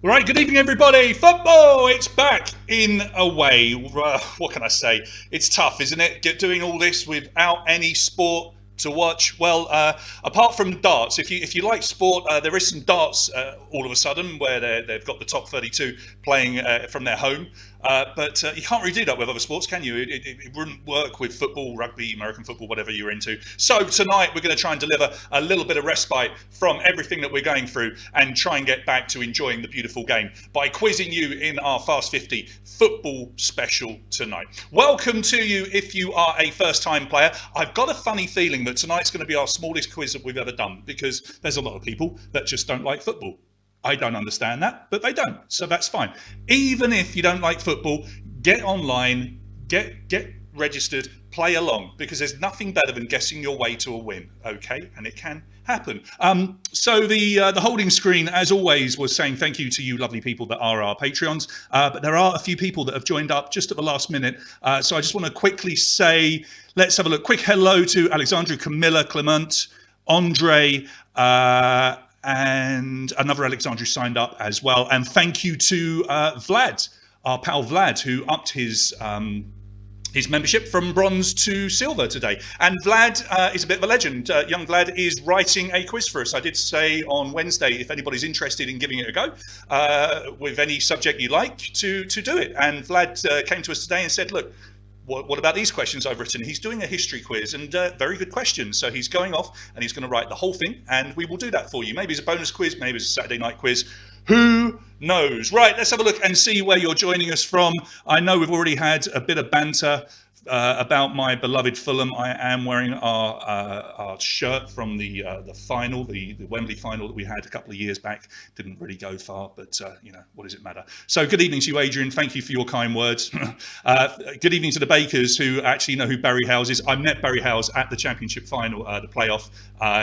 Right, good evening, everybody. Football, it's back in a way. What can I say? It's tough, isn't it? Doing all this without any sport to watch. Well, apart from darts, if you like sport, there is some darts all of a sudden where they've got the top 32 playing from their home. But you can't really do that with other sports, can you? It wouldn't work with football, rugby, American football, whatever you're into. So tonight we're going to try and deliver a little bit of respite from everything that we're going through and try and get back to enjoying the beautiful game by quizzing you in our Fast 50 football special tonight. Welcome to you if you are a first-time player. I've got a funny feeling that tonight's going to be our smallest quiz that we've ever done because there's a lot of people that just don't like football. I don't understand that, but they don't, so that's fine. Even if you don't like football, get online, get registered, play along, because there's nothing better than guessing your way to a win, okay? And it can happen. So the holding screen, as always, was saying thank you to you lovely people that are our Patreons, but there are a few people that have joined up just at the last minute, so I just want to quickly say, let's have a look. Quick hello to Alexandra, Camilla, Clement, Andre, and another Alexandra signed up as well. And thank you to Vlad, our pal Vlad, who upped his membership from bronze to silver today. And Vlad is a bit of a legend. Young Vlad is writing a quiz for us. I did say on Wednesday, if anybody's interested in giving it a go, with any subject you like, to do it. And Vlad came to us today and said, look, what about these questions I've written? He's doing a history quiz, and very good questions. So he's going off and he's going to write the whole thing, and we will do that for you. Maybe it's a bonus quiz, maybe it's a Saturday night quiz. Who knows? Right, let's have a look and see where you're joining us from. I know we've already had a bit of banter about my beloved Fulham. I am wearing our shirt from the final, the Wembley final that we had a couple of years back. Didn't really go far, but you know, what does it matter? So good evening to you, Adrian. Thank you for your kind words. Good evening to the Bakers, who actually know who Barry Howes is. I met Barry Howes at the Championship final, the playoff.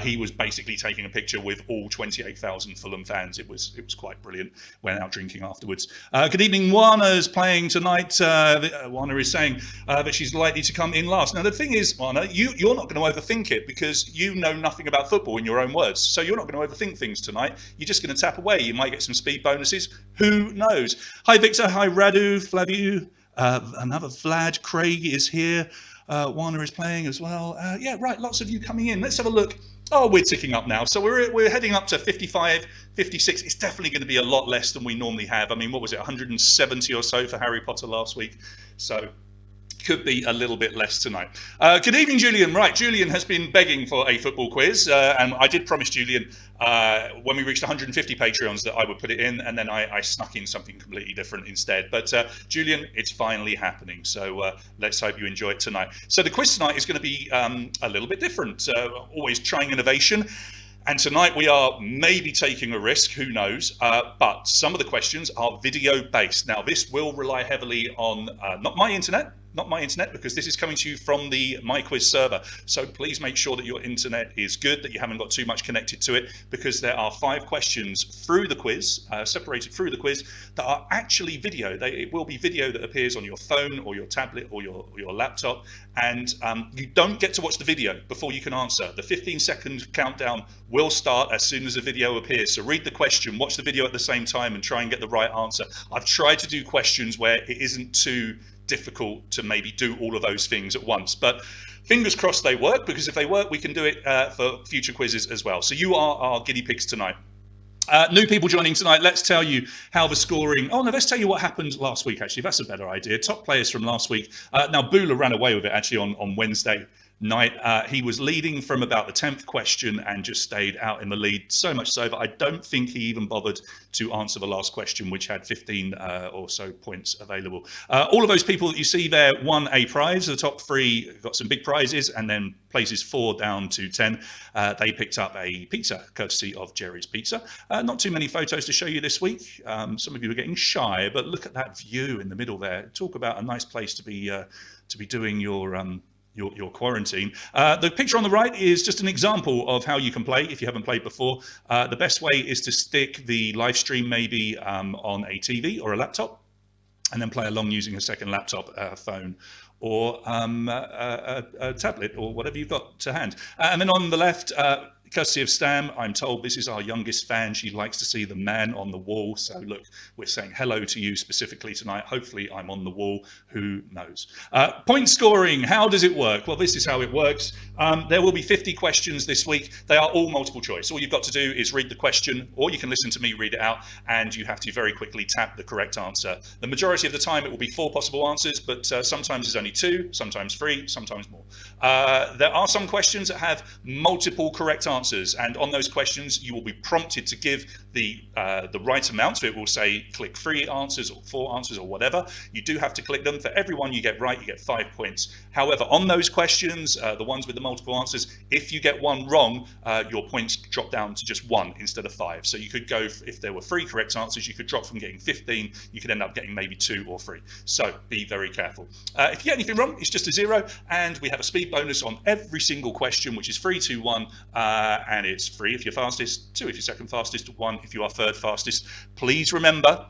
He was basically taking a picture with all 28,000 Fulham fans. It was quite brilliant. Went out drinking afterwards. Good evening. Juana's playing tonight. Juana is saying that she's likely to come in last. Now the thing is, Juana, you're not going to overthink it because you know nothing about football in your own words. So you're not going to overthink things tonight. You're just going to tap away. You might get some speed bonuses. Who knows? Hi Victor. Hi Radu. Flaviu. Another Vlad. Craig is here. Juana is playing as well. Yeah, right. Lots of you coming in. Let's have a look. Oh, we're ticking up now. So we're heading up to 55, 56. It's definitely going to be a lot less than we normally have. I mean, what was it? 170 or so for Harry Potter last week. So could be a little bit less tonight. Good evening, Julian. Right, Julian has been begging for a football quiz, and I did promise Julian when we reached 150 Patreons that I would put it in, and then I snuck in something completely different instead. But Julian, it's finally happening, so let's hope you enjoy it tonight. So the quiz tonight is going to be a little bit different, always trying innovation. And tonight we are maybe taking a risk, who knows, but some of the questions are video based. Now this will rely heavily on not my internet, because this is coming to you from the MyQuiz server. So please make sure that your internet is good, that you haven't got too much connected to it, because there are 5 questions through the quiz, separated through the quiz, that are actually video. It will be video that appears on your phone or your tablet or your laptop, and you don't get to watch the video before you can answer. The 15-second countdown will start as soon as the video appears. So read the question, watch the video at the same time, and try and get the right answer. I've tried to do questions where it isn't too difficult to maybe do all of those things at once, but fingers crossed they work, because if they work we can do it for future quizzes as well. So you are our guinea pigs tonight. New people joining tonight, let's tell you how the scoring... Oh, no, let's tell you what happened last week, actually. That's a better idea. Top players from last week. Now, Bula ran away with it, actually, on Wednesday night. He was leading from about the 10th question and just stayed out in the lead, so much so that I don't think he even bothered to answer the last question, which had 15 or so points available. All of those people that you see there won a prize. The top 3 got some big prizes, and then places 4 down to 10, they picked up a pizza courtesy of Jerry's Pizza. Not too many photos to show you this week. Some of you are getting shy, but look at that view in the middle there. Talk about a nice place to be doing your quarantine. The picture on the right is just an example of how you can play if you haven't played before. The best way is to stick the live stream maybe on a TV or a laptop, and then play along using a second laptop, phone, or a tablet, or whatever you've got to hand. And then on the left, Courtesy of Stam, I'm told this is our youngest fan. She likes to see the man on the wall. So look, we're saying hello to you specifically tonight. Hopefully I'm on the wall. Who knows? Point scoring, how does it work? Well, this is how it works. There will be 50 questions this week. They are all multiple choice. All you've got to do is read the question, or you can listen to me read it out, and you have to very quickly tap the correct answer. The majority of the time it will be 4 possible answers, but sometimes there's only 2, sometimes 3, sometimes more. There are some questions that have multiple correct answers, and on those questions you will be prompted to give the right amount. So it will say click 3 answers or 4 answers or whatever. You do have to click them. For every one you get right, you get 5 points. However, on those questions, the ones with the multiple answers, if you get one wrong, your points drop down to just 1 instead of 5. So you could go, if there were 3 correct answers, you could drop from getting 15, you could end up getting maybe 2 or 3. So be very careful. If you get anything wrong, it's just a 0, and we have a speed bonus on every single question, which is 3, 2, 1, and it's 3 if you're fastest, 2 if you're second fastest, 1 if you are third fastest. Please remember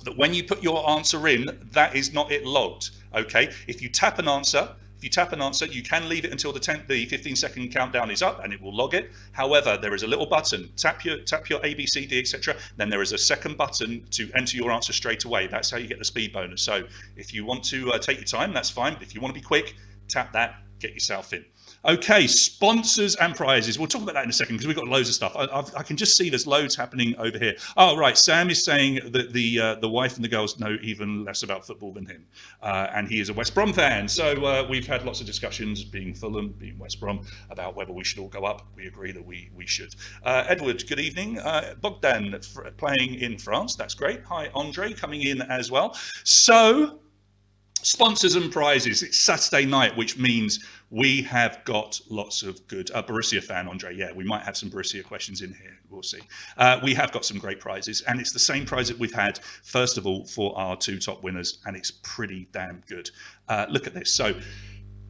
that when you put your answer in, that is not it logged. Okay, if you tap an answer, you can leave it until the 15-second countdown is up, and it will log it. However, there is a little button. Tap your A, B, C, D, etc. Then there is a second button to enter your answer straight away. That's how you get the speed bonus. So if you want to take your time, that's fine. But if you want to be quick, tap that, get yourself in. Okay, sponsors and prizes. We'll talk about that in a second because we've got loads of stuff. I can just see there's loads happening over here. Oh, right. Sam is saying that the wife and the girls know even less about football than him. And he is a West Brom fan. So we've had lots of discussions, being Fulham, being West Brom, about whether we should all go up. We agree that we should. Edward, good evening. Bogdan playing in France. That's great. Hi, Andre, coming in as well. So, sponsors and prizes. It's Saturday night, which means we have got lots of good Borussia fan, Andre. Yeah, we might have some Borussia questions in here. We'll see. We have got some great prizes, and it's the same prize that we've had, first of all, for our 2 top winners, and it's pretty damn good. Look at this. So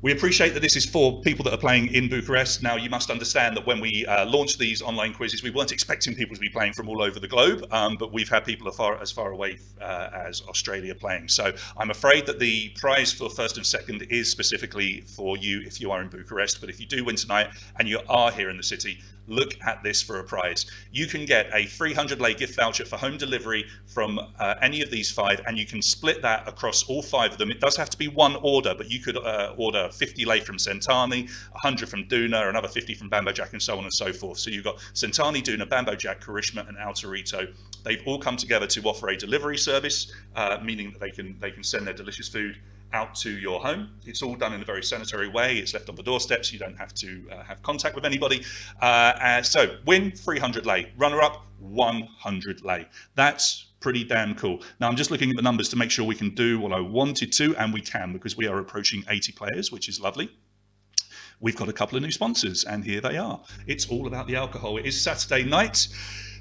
we appreciate that this is for people that are playing in Bucharest. Now, you must understand that when we launched these online quizzes, we weren't expecting people to be playing from all over the globe, but we've had people as far away as Australia playing. So I'm afraid that the prize for first and second is specifically for you if you are in Bucharest. But if you do win tonight and you are here in the city, look at this for a prize. You can get a 300 lei gift voucher for home delivery from any of these 5, and you can split that across all 5 of them. It does have to be one order, but you could order 50 lei from Centani, 100 from Duna, another 50 from Bambo Jack, and so on and so forth. So you've got Centani, Duna, Bambo Jack, Karishma, and Altarito. They've all come together to offer a delivery service, meaning that they can send their delicious food out to your home. It's all done in a very sanitary way. It's left on the doorstep, so you don't have to have contact with anybody. So win 300 lei, runner up 100 lei. That's pretty damn cool. Now I'm just looking at the numbers to make sure we can do what I wanted to, and we can, because we are approaching 80 players, which is lovely. We've got a couple of new sponsors, and here they are. It's all about the alcohol. It is Saturday night.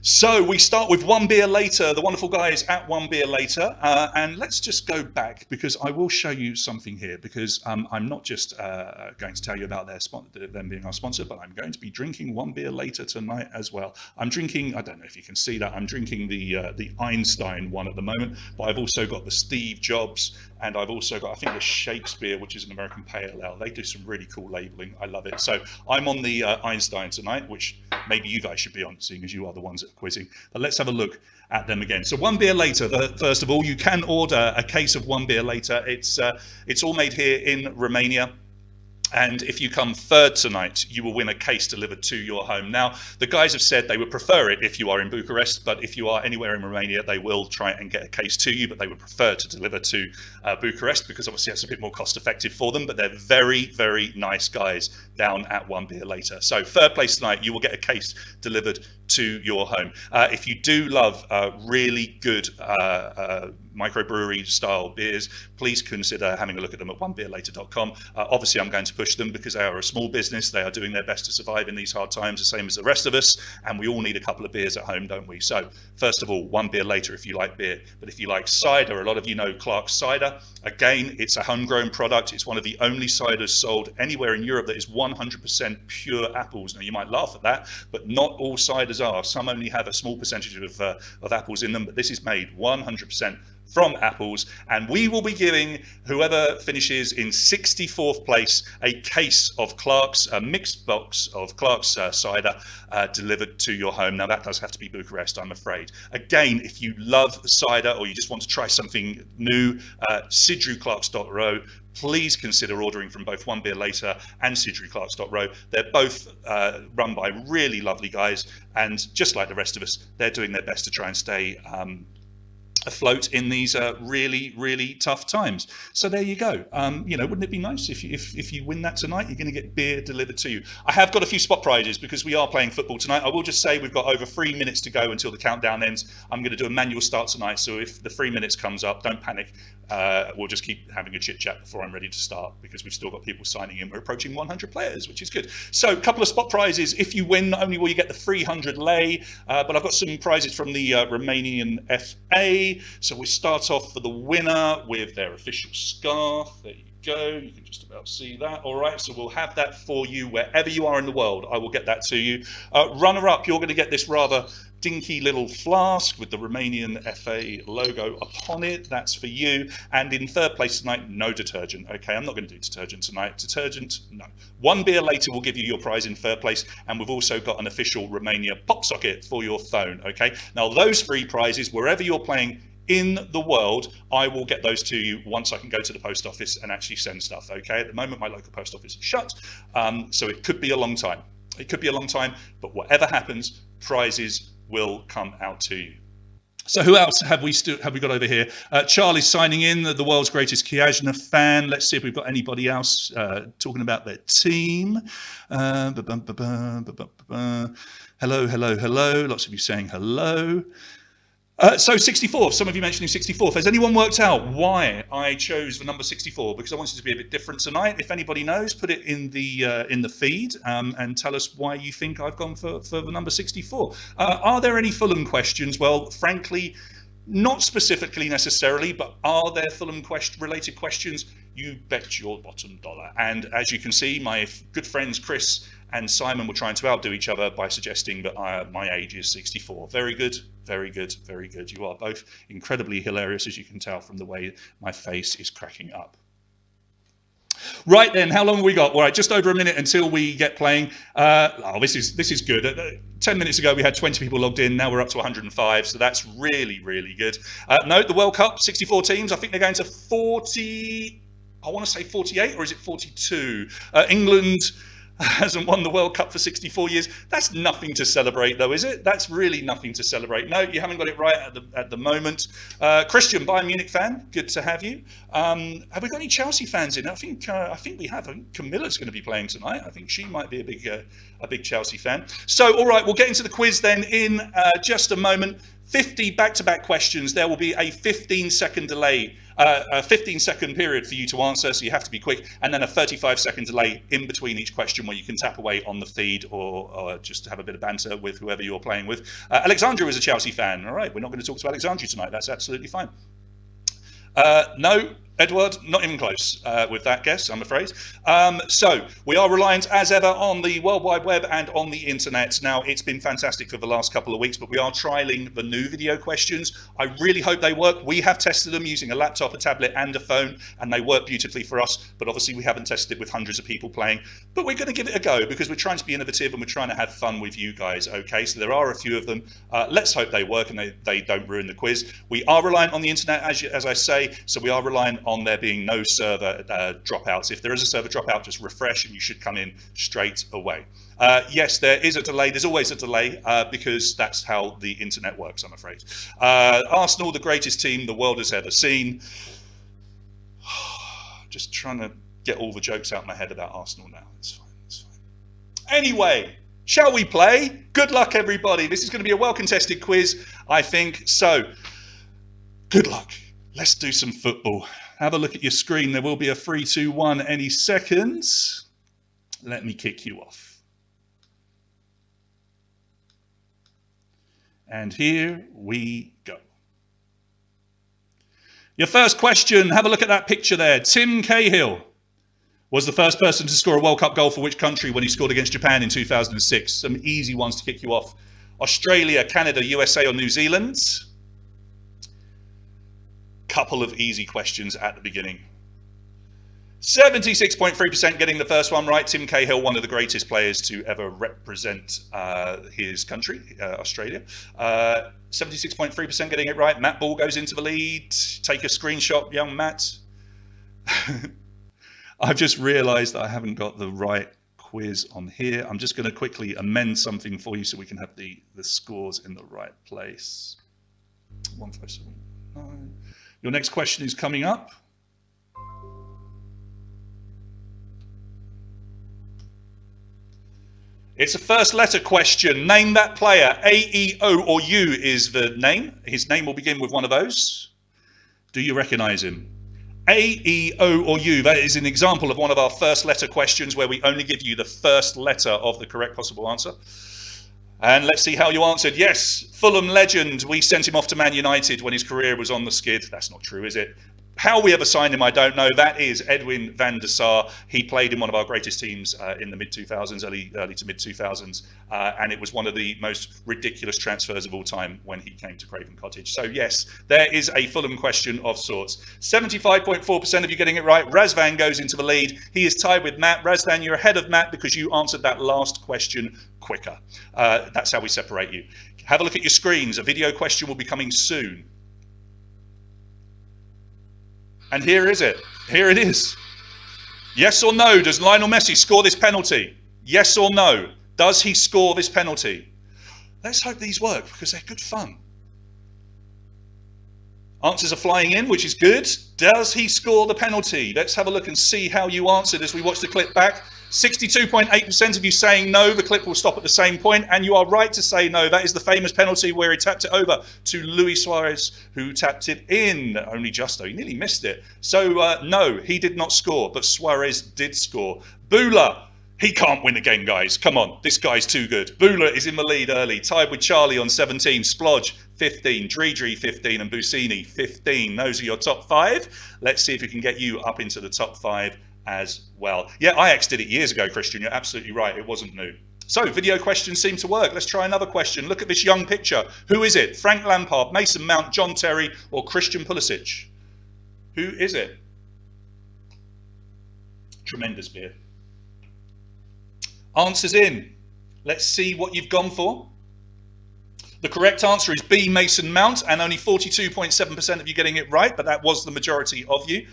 So we start with One Beer Later, the wonderful guys at One Beer Later, and let's just go back, because I will show you something here, because I'm not just going to tell you about them being our sponsor, but I'm going to be drinking One Beer Later tonight as well. I'm drinking, I don't know if you can see that, I'm drinking the Einstein one at the moment, but I've also got the Steve Jobs, and I've also got, I think, the Shakespeare, which is an American pale ale. They do some really cool labeling. I love it. So I'm on the Einstein tonight, which maybe you guys should be on, seeing as you are the ones that are quizzing. But let's have a look at them again. So One Beer Later, first of all, you can order a case of One Beer Later. It's all made here in Romania. And if you come third tonight, you will win a case delivered to your home. Now, the guys have said they would prefer it if you are in Bucharest, but if you are anywhere in Romania, they will try and get a case to you, but they would prefer to deliver to Bucharest, because obviously that's a bit more cost effective for them. But they're very, very nice guys down at One Beer Later. So third place tonight, you will get a case delivered to your home. If you do love really good microbrewery style beers, please consider having a look at them at onebeerlater.com. Obviously, I'm going to push them because they are a small business. They are doing their best to survive in these hard times, the same as the rest of us, and we all need a couple of beers at home, don't we? So first of all, One Beer Later if you like beer. But if you like cider, a lot of you know Clark's cider. Again, it's a homegrown product. It's one of the only ciders sold anywhere in Europe that is 100% pure apples. Now, you might laugh at that, but not all ciders are. Some only have a small percentage of apples in them, but this is made 100% from Apples, and we will be giving whoever finishes in 64th place a case of Clark's, a mixed box of Clark's cider delivered to your home. Now that does have to be Bucharest, I'm afraid. Again, if you love cider or you just want to try something new, cidruclarks.ro, please consider ordering from both One Beer Later and cidruclarks.ro. They're both run by really lovely guys, and just like the rest of us, they're doing their best to try and stay afloat in these really tough times. So there you go. You know, wouldn't it be nice if you win that tonight, you're going to get beer delivered to you. I have got a few spot prizes because we are playing football tonight. I will just say we've got over 3 minutes to go until the countdown ends. I'm going to do a manual start tonight, so if the 3 minutes comes up, don't panic. We'll just keep having a chit chat before I'm ready to start, because we've still got people signing in. We're approaching 100 players, which is good. So a couple of spot prizes. If you win, not only will you get the 300 lei, but I've got some prizes from the Romanian FA. So we start off for the winner with their official scarf. There you go. You can just about see that. All right. So we'll have that for you wherever you are in the world. I will get that to you. Runner up, you're going to get this rather dinky little flask with the Romanian FA logo upon it. That's for you. And in third place tonight, no detergent. Okay, I'm not going to do detergent tonight. Detergent, no. One beer later, we'll give you your prize in third place. And we've also got an official Romania pop socket for your phone. Okay, now those three prizes, wherever you're playing in the world, I will get those to you once I can go to the post office and actually send stuff. Okay, at the moment, my local post office is shut. So it could be a long time. It could be a long time, but whatever happens, prizes will come out to you. So who else have we got over here? Charlie's signing in, the world's greatest Cieariy fan. Let's see if we've got anybody else talking about their team. Hello. Lots of you saying hello. So 64, some of you mentioning 64. Has anyone worked out why I chose the number 64? Because I wanted to be a bit different tonight. If anybody knows, put it in the feed and tell us why you think I've gone for the number 64. Are there any Fulham questions? Well, frankly, not specifically necessarily, but are there Fulham related questions? You bet your bottom dollar. And as you can see, my good friends Chris and Simon were trying to outdo each other by suggesting that my age is 64. Very good, very good, very good. You are both incredibly hilarious, as you can tell from the way my face is cracking up. Right then, how long have we got? All right, just over a minute until we get playing. This is good. 10 minutes ago, we had 20 people logged in. Now we're up to 105, so that's really good. Note the World Cup, 64 teams. I think they're going to 40. I want to say 48, or is it 42? England hasn't won the World Cup for 64 years. That's nothing to celebrate, though, is it? That's really nothing to celebrate. No, you haven't got it right at the moment. Christian, Bayern Munich fan, good to have you. Have we got any Chelsea fans in? I think we have. I think Camilla's going to be playing tonight. I think she might be a big Chelsea fan. So, all right, we'll get into the quiz then in just a moment. 50 back-to-back questions. There will be a 15-second delay, a 15-second period for you to answer, so you have to be quick, and then a 35-second delay in between each question where you can tap away on the feed or just have a bit of banter with whoever you're playing with. Alexandra is a Chelsea fan. All right, we're not going to talk to Alexandra tonight. That's absolutely fine. No, Edward, not even close with that guess, I'm afraid. So we are reliant, as ever, on the World Wide Web and on the internet. Now, it's been fantastic for the last couple of weeks, but we are trialing the new video questions. I really hope they work. We have tested them using a laptop, a tablet, and a phone, and they work beautifully for us. But obviously, we haven't tested it with hundreds of people playing. But we're going to give it a go because we're trying to be innovative and we're trying to have fun with you guys. Okay, so there are a few of them. Let's hope they work and they don't ruin the quiz. We are reliant on the internet, as I say, so we are reliant on there being no server dropouts. If there is a server dropout, just refresh and you should come in straight away. Yes, there is a delay. There's always a delay because that's how the internet works, I'm afraid. Arsenal, the greatest team the world has ever seen. Just trying to get all the jokes out of my head about Arsenal now. It's fine. It's fine. Anyway, shall we play? Good luck, everybody. This is going to be a well-contested quiz, I think. So, good luck. Let's do some football. Have a look at your screen. There will be a 3, 2, 1 any second. Let me kick you off. And here we go. Your first question, have a look at that picture there. Tim Cahill was the first person to score a World Cup goal for which country when he scored against Japan in 2006? Some easy ones to kick you off. Australia, Canada, USA or New Zealand? Couple of easy questions at the beginning. 76.3% getting the first one right. Tim Cahill, one of the greatest players to ever represent his country, Australia. 76.3% getting it right. Matt Ball goes into the lead. Take a screenshot, young Matt. I've just realised that I haven't got the right quiz on here. I'm just going to quickly amend something for you so we can have the scores in the right place. 1579. Your next question is coming up. It's a first letter question. Name that player. A, E, O, or U is the name. His name will begin with one of those. Do you recognise him? A, E, O, or U. That is an example of one of our first letter questions where we only give you the first letter of the correct possible answer. And let's see how you answered. Yes, Fulham legend. We sent him off to Man United when his career was on the skid. That's not true, is it? How we ever signed him, I don't know. That is Edwin Van Der Sar. He played in one of our greatest teams in the mid-2000s, early to mid-2000s. And it was one of the most ridiculous transfers of all time when he came to Craven Cottage. So, yes, there is a Fulham question of sorts. 75.4% of you getting it right. Razvan goes into the lead. He is tied with Matt. Razvan, you're ahead of Matt because you answered that last question quicker. That's how we separate you. Have a look at your screens. A video question will be coming soon. And here is it. Here it is. Yes or no, does Lionel Messi score this penalty? Yes or no, does he score this penalty? Let's hope these work because they're good fun. Answers are flying in, which is good. Does he score the penalty? Let's have a look and see how you answered as we watch the clip back. 62.8% of you saying no. The clip will stop at the same point, and you are right to say no. That is the famous penalty where he tapped it over to Luis Suarez, who tapped it in. Only just though. He nearly missed it. So, no, he did not score, but Suarez did score. Bula. He can't win again, guys. Come on, this guy's too good. Bula is in the lead early, tied with Charlie on 17, Splodge 15, Dredri 15, and Busini 15. Those are your top five. Let's see if we can get you up into the top five as well. Yeah, Ajax did it years ago, Christian. You're absolutely right. It wasn't new. So, video questions seem to work. Let's try another question. Look at this young picture. Who is it? Frank Lampard, Mason Mount, John Terry, or Christian Pulisic? Who is it? Tremendous beer. Answers in. Let's see what you've gone for. The correct answer is B, Mason Mount, and only 42.7% of you getting it right, but that was the majority of you.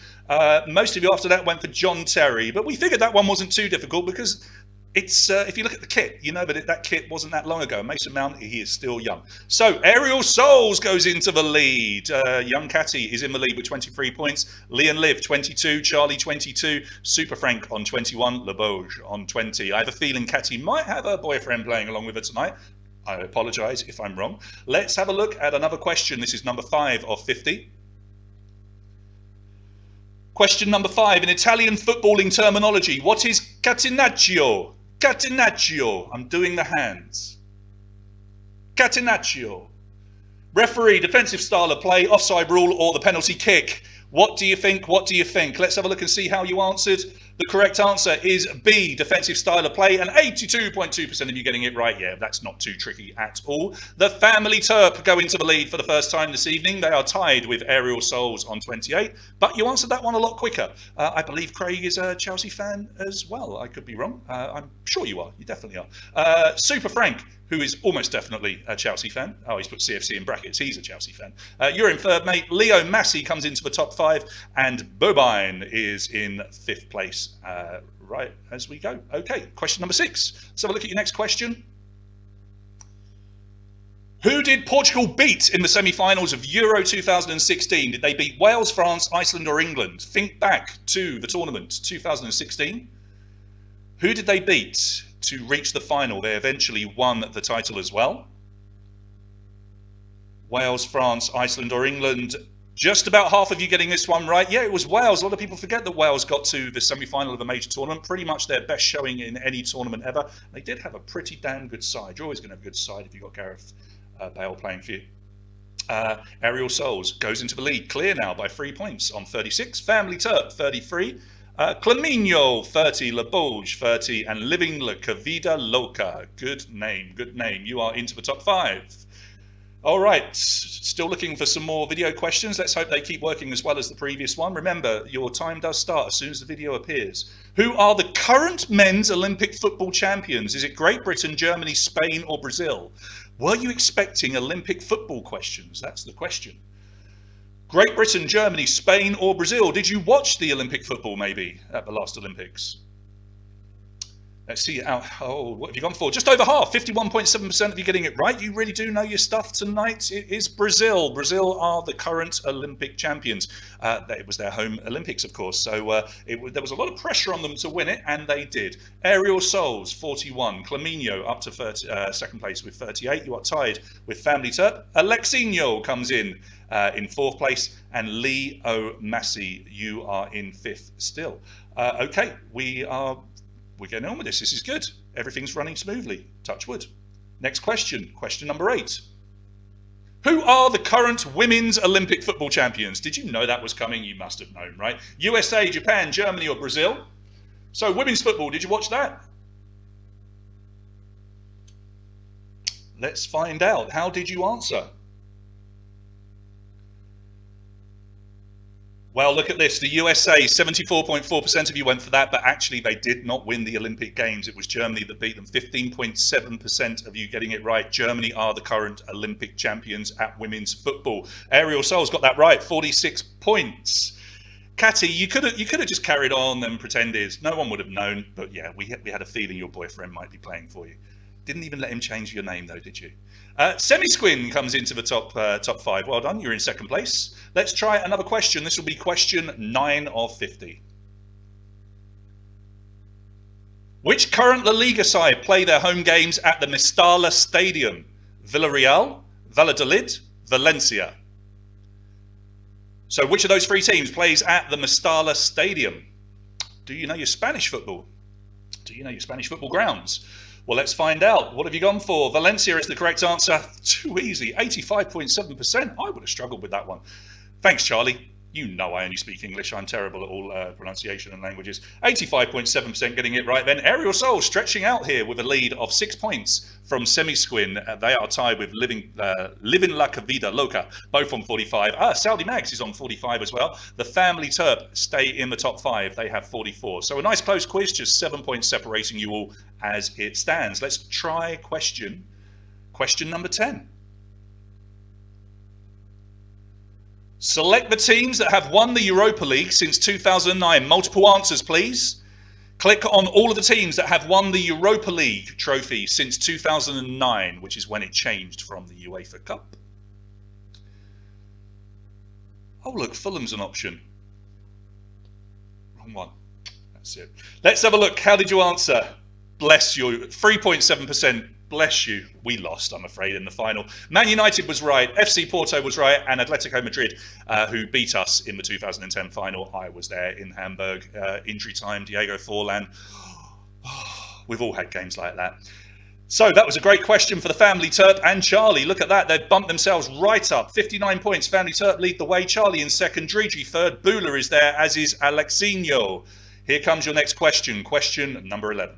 Most of you after that went for John Terry, but we figured that one wasn't too difficult because it's if you look at the kit, you know that kit wasn't that long ago. Mason Mount, he is still young. So Aerial Souls goes into the lead. Young Catty is in the lead with 23 points. Leon Liv 22, Charlie 22, Super Frank on 21, LeBauge on 20. I have a feeling Catty might have a boyfriend playing along with her tonight. I apologise if I'm wrong. Let's have a look at another question. This is number 5 of 50. Question number 5. In Italian footballing terminology, what is catenaccio? Catenaccio. I'm doing the hands. Catenaccio. Referee, defensive style of play, offside rule, or the penalty kick. What do you think? What do you think? Let's have a look and see how you answered. The correct answer is B, defensive style of play, and 82.2% of you getting it right. Yeah, that's not too tricky at all. The Family Terp go into the lead for the first time this evening. They are tied with Aerial Souls on 28, but you answered that one a lot quicker. I believe Craig is a Chelsea fan as well. I could be wrong. I'm sure you are. You definitely are. Super Frank, who is almost definitely a Chelsea fan. Oh, he's put CFC in brackets. He's a Chelsea fan. You're in third, mate. Leo Massey comes into the top 5, and Bobine is in 5th place. Right as we go. Okay, question number 6. Let's have a look at your next question. Who did Portugal beat in the semi-finals of Euro 2016? Did they beat Wales, France, Iceland, or England? Think back to the tournament 2016. Who did they beat to reach the final? They eventually won the title as well. Wales, France, Iceland, or England? Just about half of you getting this one right. Yeah, it was Wales. A lot of people forget that Wales got to the semi-final of a major tournament. Pretty much their best showing in any tournament ever. They did have a pretty damn good side. You're always going to have a good side if you've got Gareth Bale playing for you. Aerial Souls goes into the lead. Clear now by 3 points on 36. Family Terp, 33. Clamino, 30. LeBauge, 30. And Living La Vida Loca. Good name, good name. You are into the top 5. All right, still looking for some more video questions. Let's hope they keep working as well as the previous one. Remember, your time does start as soon as the video appears. Who are the current men's Olympic football champions? Is it Great Britain, Germany, Spain, or Brazil? Were you expecting Olympic football questions? That's the question. Great Britain, Germany, Spain, or Brazil? Did you watch the Olympic football maybe at the last Olympics? Let's see, what have you gone for? Just over half, 51.7% of you getting it right. You really do know your stuff tonight. It is Brazil. Brazil are the current Olympic champions. It was their home Olympics, of course, so there was a lot of pressure on them to win it, and they did. Aerial Souls, 41. Clamino up to second place with 38. You are tied with Family Turp. Alexinho comes in fourth place, and Leo Massey, you are in fifth still. Okay, we're getting on with this. This is good. Everything's running smoothly. Touch wood. Next question. Question number 8. Who are the current women's Olympic football champions? Did you know that was coming? You must have known, right? USA, Japan, Germany, or Brazil? So women's football, did you watch that? Let's find out. How did you answer? Well, look at this. The USA, 74.4% of you went for that, but actually they did not win the Olympic Games. It was Germany that beat them. 15.7% of you getting it right. Germany are the current Olympic champions at women's football. Aerial Souls got that right, 46 points. Catty, you could have just carried on and pretended. No one would have known, but yeah, we had a feeling your boyfriend might be playing for you. Didn't even let him change your name though, did you? Semi-Squin comes into the top 5. Well done, you're in second place. Let's try another question. This will be question 9 of 50. Which current La Liga side play their home games at the Mestalla Stadium? Villarreal, Valladolid, Valencia. So which of those 3 teams plays at the Mestalla Stadium? Do you know your Spanish football? Do you know your Spanish football grounds? Well, let's find out. What have you gone for? Valencia is the correct answer. Too easy. 85.7%. I would have struggled with that one. Thanks, Charlie. You know I only speak English. I'm terrible at all pronunciation and languages. 85.7% getting it right then. Aerial Soul stretching out here with a lead of 6 points from Semi-Squin. They are tied with Living La Vida Loca, both on 45. Saudi Mags is on 45 as well. The Family Turp stay in the top 5. They have 44. So a nice close quiz, just 7 points separating you all as it stands. Let's try question number 10. Select the teams that have won the Europa League since 2009. Multiple answers, please. Click on all of the teams that have won the Europa League trophy since 2009, which is when it changed from the UEFA Cup. Oh, look, Fulham's an option. Wrong one. That's it. Let's have a look. How did you answer? Bless you. 3.7%. Bless you. We lost, I'm afraid, in the final. Man United was right. FC Porto was right. And Atletico Madrid, who beat us in the 2010 final. I was there in Hamburg. Injury time, Diego Forlan. We've all had games like that. So that was a great question for the Family Turp and Charlie. Look at that. They've bumped themselves right up. 59 points. Family Turp lead the way. Charlie in second. Drigi third. Bula is there, as is Alexinho. Here comes your next question. Question number 11.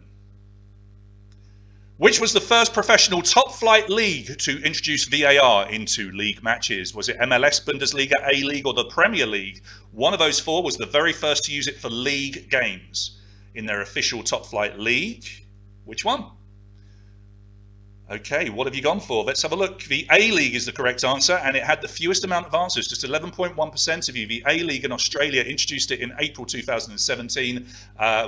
Which was the first professional top-flight league to introduce VAR into league matches? Was it MLS, Bundesliga, A-League, or the Premier League? One of those 4 was the very first to use it for league games in their official top-flight league. Which one? Okay, what have you gone for? Let's have a look. The A-League is the correct answer, and it had the fewest amount of answers, just 11.1% of you. The A-League in Australia introduced it in April 2017,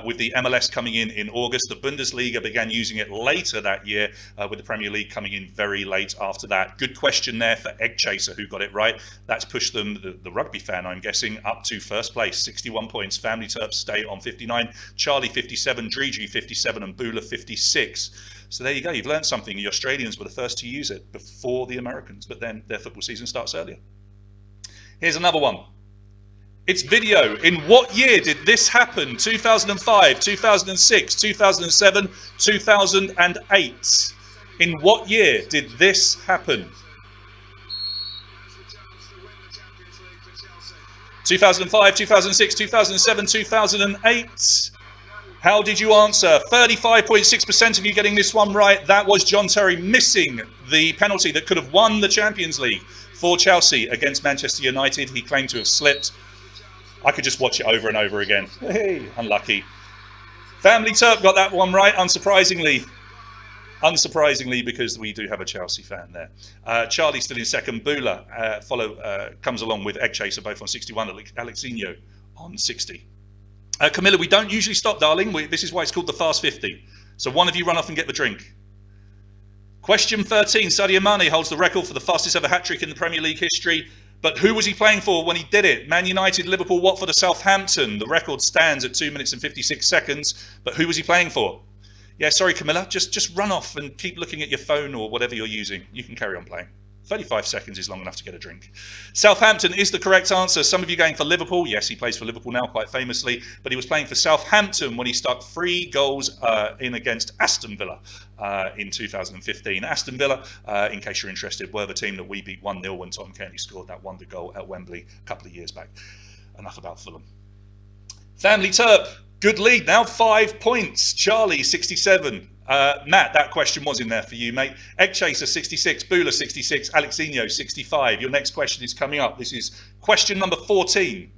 with the MLS coming in August. The Bundesliga began using it later that year, with the Premier League coming in very late after that. Good question there for Egg Chaser, who got it right. That's pushed them, the rugby fan, I'm guessing, up to first place. 61 points. Family Turps stay on 59. Charlie 57, Drigi 57, and Bula 56. So there you go, you've learned something. The Australians were the first to use it before the Americans, but then their football season starts earlier. Here's another one. It's video. In what year did this happen? 2005, 2006, 2007, 2008. In what year did this happen? 2005, 2006, 2007, 2008. How did you answer? 35.6% of you getting this one right. That was John Terry missing the penalty that could have won the Champions League for Chelsea against Manchester United. He claimed to have slipped. I could just watch it over and over again. Hey, unlucky. Family Turp got that one right, unsurprisingly. Unsurprisingly, because we do have a Chelsea fan there. Charlie still in second. Bula comes along with Egg Chaser, both on 61. Alexinho on 60. Camilla, we don't usually stop, darling. This is why it's called the Fast 50. So one of you run off and get the drink. Question 13. Sadio Mane holds the record for the fastest ever hat-trick in the Premier League history. But who was he playing for when he did it? Man United, Liverpool, Watford or Southampton? The record stands at 2 minutes and 56 seconds. But who was he playing for? Yeah, sorry, Camilla. Just run off and keep looking at your phone or whatever you're using. You can carry on playing. 35 seconds is long enough to get a drink. Southampton is the correct answer. Some of you going for Liverpool. Yes, he plays for Liverpool now, quite famously. But he was playing for Southampton when he stuck 3 goals in against Aston Villa in 2015. Aston Villa, in case you're interested, were the team that we beat 1-0 when Tom Kenny scored that wonder goal at Wembley a couple of years back. Enough about Fulham. Family Turp. Good lead now, 5 points. Charlie, 67. Matt, that question was in there for you, mate. Egg Chaser, 66. Bula, 66. Alexinho, 65. Your next question is coming up. This is question number 14.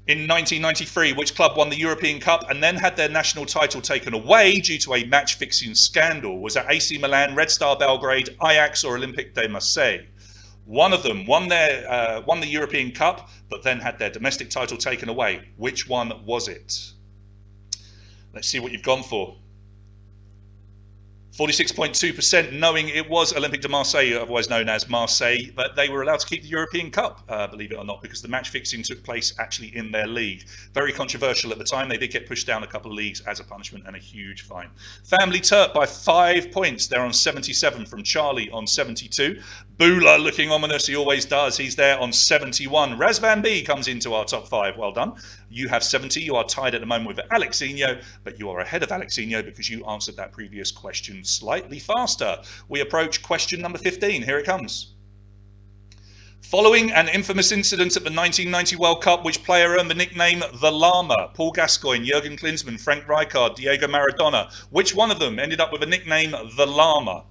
In 1993, which club won the European Cup and then had their national title taken away due to a match-fixing scandal? Was it AC Milan, Red Star Belgrade, Ajax or Olympique de Marseille? One of them won the European Cup, but then had their domestic title taken away. Which one was it? Let's see what you've gone for. 46.2% knowing it was Olympique de Marseille, otherwise known as Marseille, but they were allowed to keep the European Cup, believe it or not, because the match fixing took place actually in their league. Very controversial at the time. They did get pushed down a couple of leagues as a punishment and a huge fine. Family Turp by 5 points. They're on 77 from Charlie on 72. Bula looking ominous. He always does. He's there on 71. Razvan B comes into our top 5. Well done. You have 70. You are tied at the moment with Alexinho, but you are ahead of Alexinho because you answered that previous question slightly faster. We approach question number 15. Here it comes. Following an infamous incident at the 1990 World Cup, which player earned the nickname The Llama? Paul Gascoigne, Jurgen Klinsmann, Frank Rijkaard, Diego Maradona. Which one of them ended up with a nickname The Llama?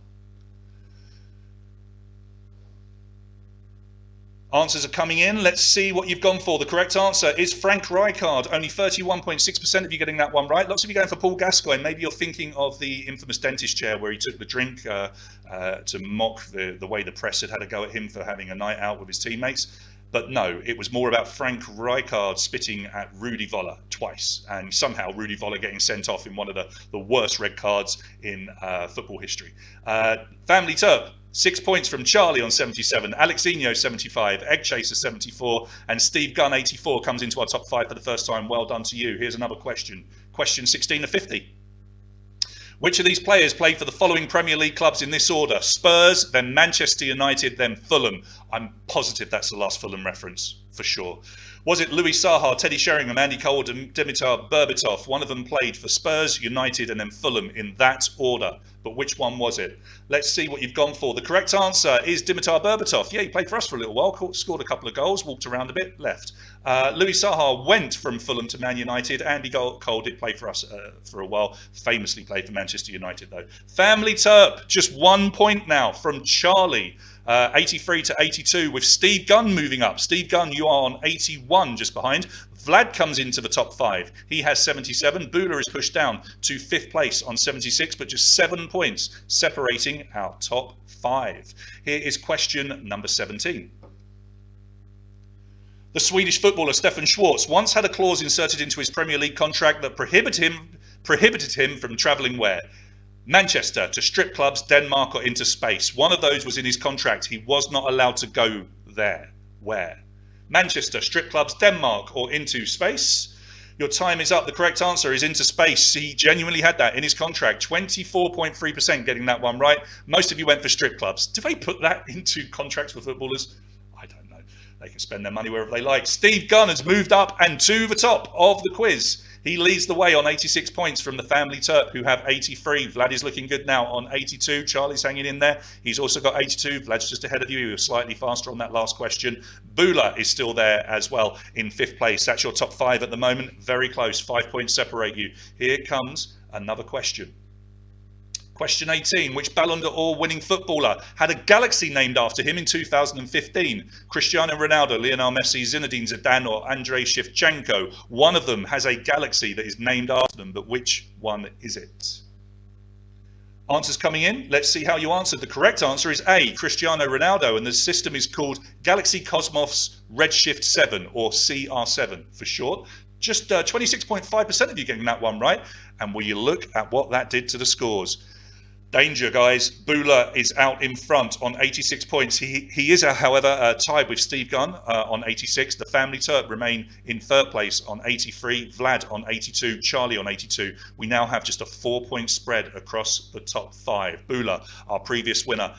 Answers are coming in. Let's see what you've gone for. The correct answer is Frank Rijkaard. Only 31.6% of you getting that one right. Lots of you going for Paul Gascoigne. Maybe you're thinking of the infamous dentist chair where he took the drink to mock the way the press had a go at him for having a night out with his teammates. But no, it was more about Frank Rijkaard spitting at Rudi Völler twice, and somehow Rudi Völler getting sent off in one of the worst red cards in football history. Family Turp. 6 points from Charlie on 77, Alexinho 75, Egg Chaser 74, and Steve Gunn 84 comes into our top 5 for the first time. Well done to you. Here's another question. Question 16 of 50. Which of these players played for the following Premier League clubs in this order? Spurs, then Manchester United, then Fulham. I'm positive that's the last Fulham reference, for sure. Was it Louis Saha, Teddy Sheringham, Andy Cole, Dimitar Berbatov? One of them played for Spurs, United, and then Fulham in that order. But which one was it? Let's see what you've gone for. The correct answer is Dimitar Berbatov. Yeah, he played for us for a little while, scored a couple of goals, walked around a bit, left. Louis Saha went from Fulham to Man United. Andy Cole did play for us for a while, famously played for Manchester United though. Family Turp, just 1 point now from Charlie. 83 to 82 with Steve Gunn moving up. Steve Gunn, you are on 81 just behind. Vlad comes into the top 5. He has 77. Bula is pushed down to 5th place on 76, but just 7 points separating our top 5. Here is question number 17. The Swedish footballer Stefan Schwarz once had a clause inserted into his Premier League contract that prohibited him from travelling where? Manchester, to strip clubs, Denmark or into space. One of those was in his contract. He was not allowed to go there. Where? Manchester, strip clubs, Denmark or into space. Your time is up. The correct answer is into space. He genuinely had that in his contract. 24.3% getting that one right. Most of you went for strip clubs. Do they put that into contracts for footballers? I don't know. They can spend their money wherever they like. Steve Gunn has moved up and to the top of the quiz. He leads the way on 86 points from the family Terp, who have 83. Vlad is looking good now on 82. Charlie's hanging in there. He's also got 82. Vlad's just ahead of you. He was slightly faster on that last question. Bula is still there as well in 5th place. That's your top 5 at the moment. Very close. 5 points separate you. Here comes another question. Question 18. Which Ballon d'Or winning footballer had a galaxy named after him in 2015? Cristiano Ronaldo, Lionel Messi, Zinedine Zidane, or Andrei Shevchenko? One of them has a galaxy that is named after them, but which one is it? Answers coming in. Let's see how you answered. The correct answer is A, Cristiano Ronaldo, and the system is called Galaxy Cosmos Redshift 7, or CR7 for short. Just 26.5% of you getting that one right. And will you look at what that did to the scores? Danger, guys. Bula is out in front on 86 points. He is, however, tied with Steve Gunn on 86. The family Terp remain in 3rd place on 83. Vlad on 82. Charlie on 82. We now have just a 4-point spread across the top 5. Bula, our previous winner,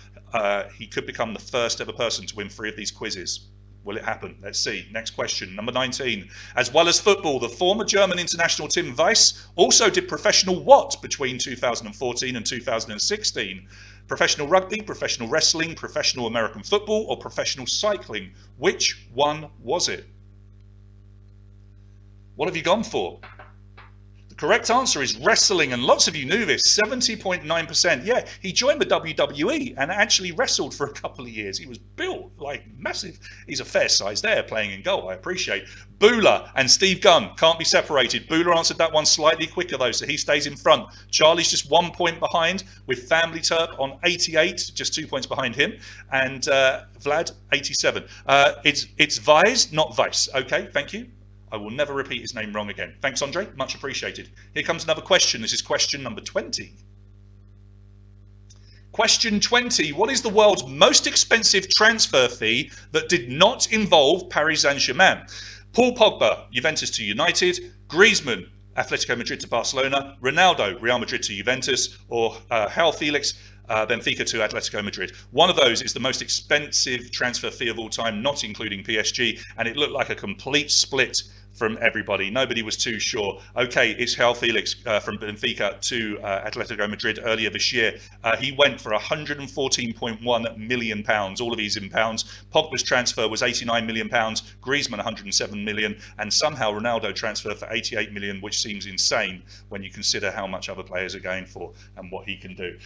he could become the first ever person to win 3 of these quizzes. Will it happen? Let's see. Next question, number 19. As well as football, the former German international Tim Weiss also did professional what between 2014 and 2016? Professional rugby, professional wrestling, professional American football, or professional cycling? Which one was it? What have you gone for? Correct answer is wrestling, and lots of you knew this. 70.9%. Yeah, he joined the WWE and actually wrestled for a couple of years. He was built like massive. He's a fair size there, playing in goal. I appreciate. Bula and Steve Gunn can't be separated. Bula answered that one slightly quicker though, so he stays in front. Charlie's just 1 point behind with Family Terp on 88, just 2 points behind him, and Vlad 87. It's Weiss, not Weiss. Okay, thank you. I will never repeat his name wrong again. Thanks, Andre. Much appreciated. Here comes another question. This is question number 20. Question 20. What is the world's most expensive transfer fee that did not involve Paris Saint-Germain? Paul Pogba, Juventus to United. Griezmann, Atletico Madrid to Barcelona. Ronaldo, Real Madrid to Juventus. Or João Felix, Benfica to Atletico Madrid. One of those is the most expensive transfer fee of all time, not including PSG, and it looked like a complete split from everybody. Nobody was too sure. Okay, it's João Felix from Benfica to Atletico Madrid earlier this year. He went for £114.1 million, all of these in pounds. Pogba's transfer was £89 million, Griezmann £107 million, and somehow Ronaldo transferred for £88 million, which seems insane when you consider how much other players are going for and what he can do.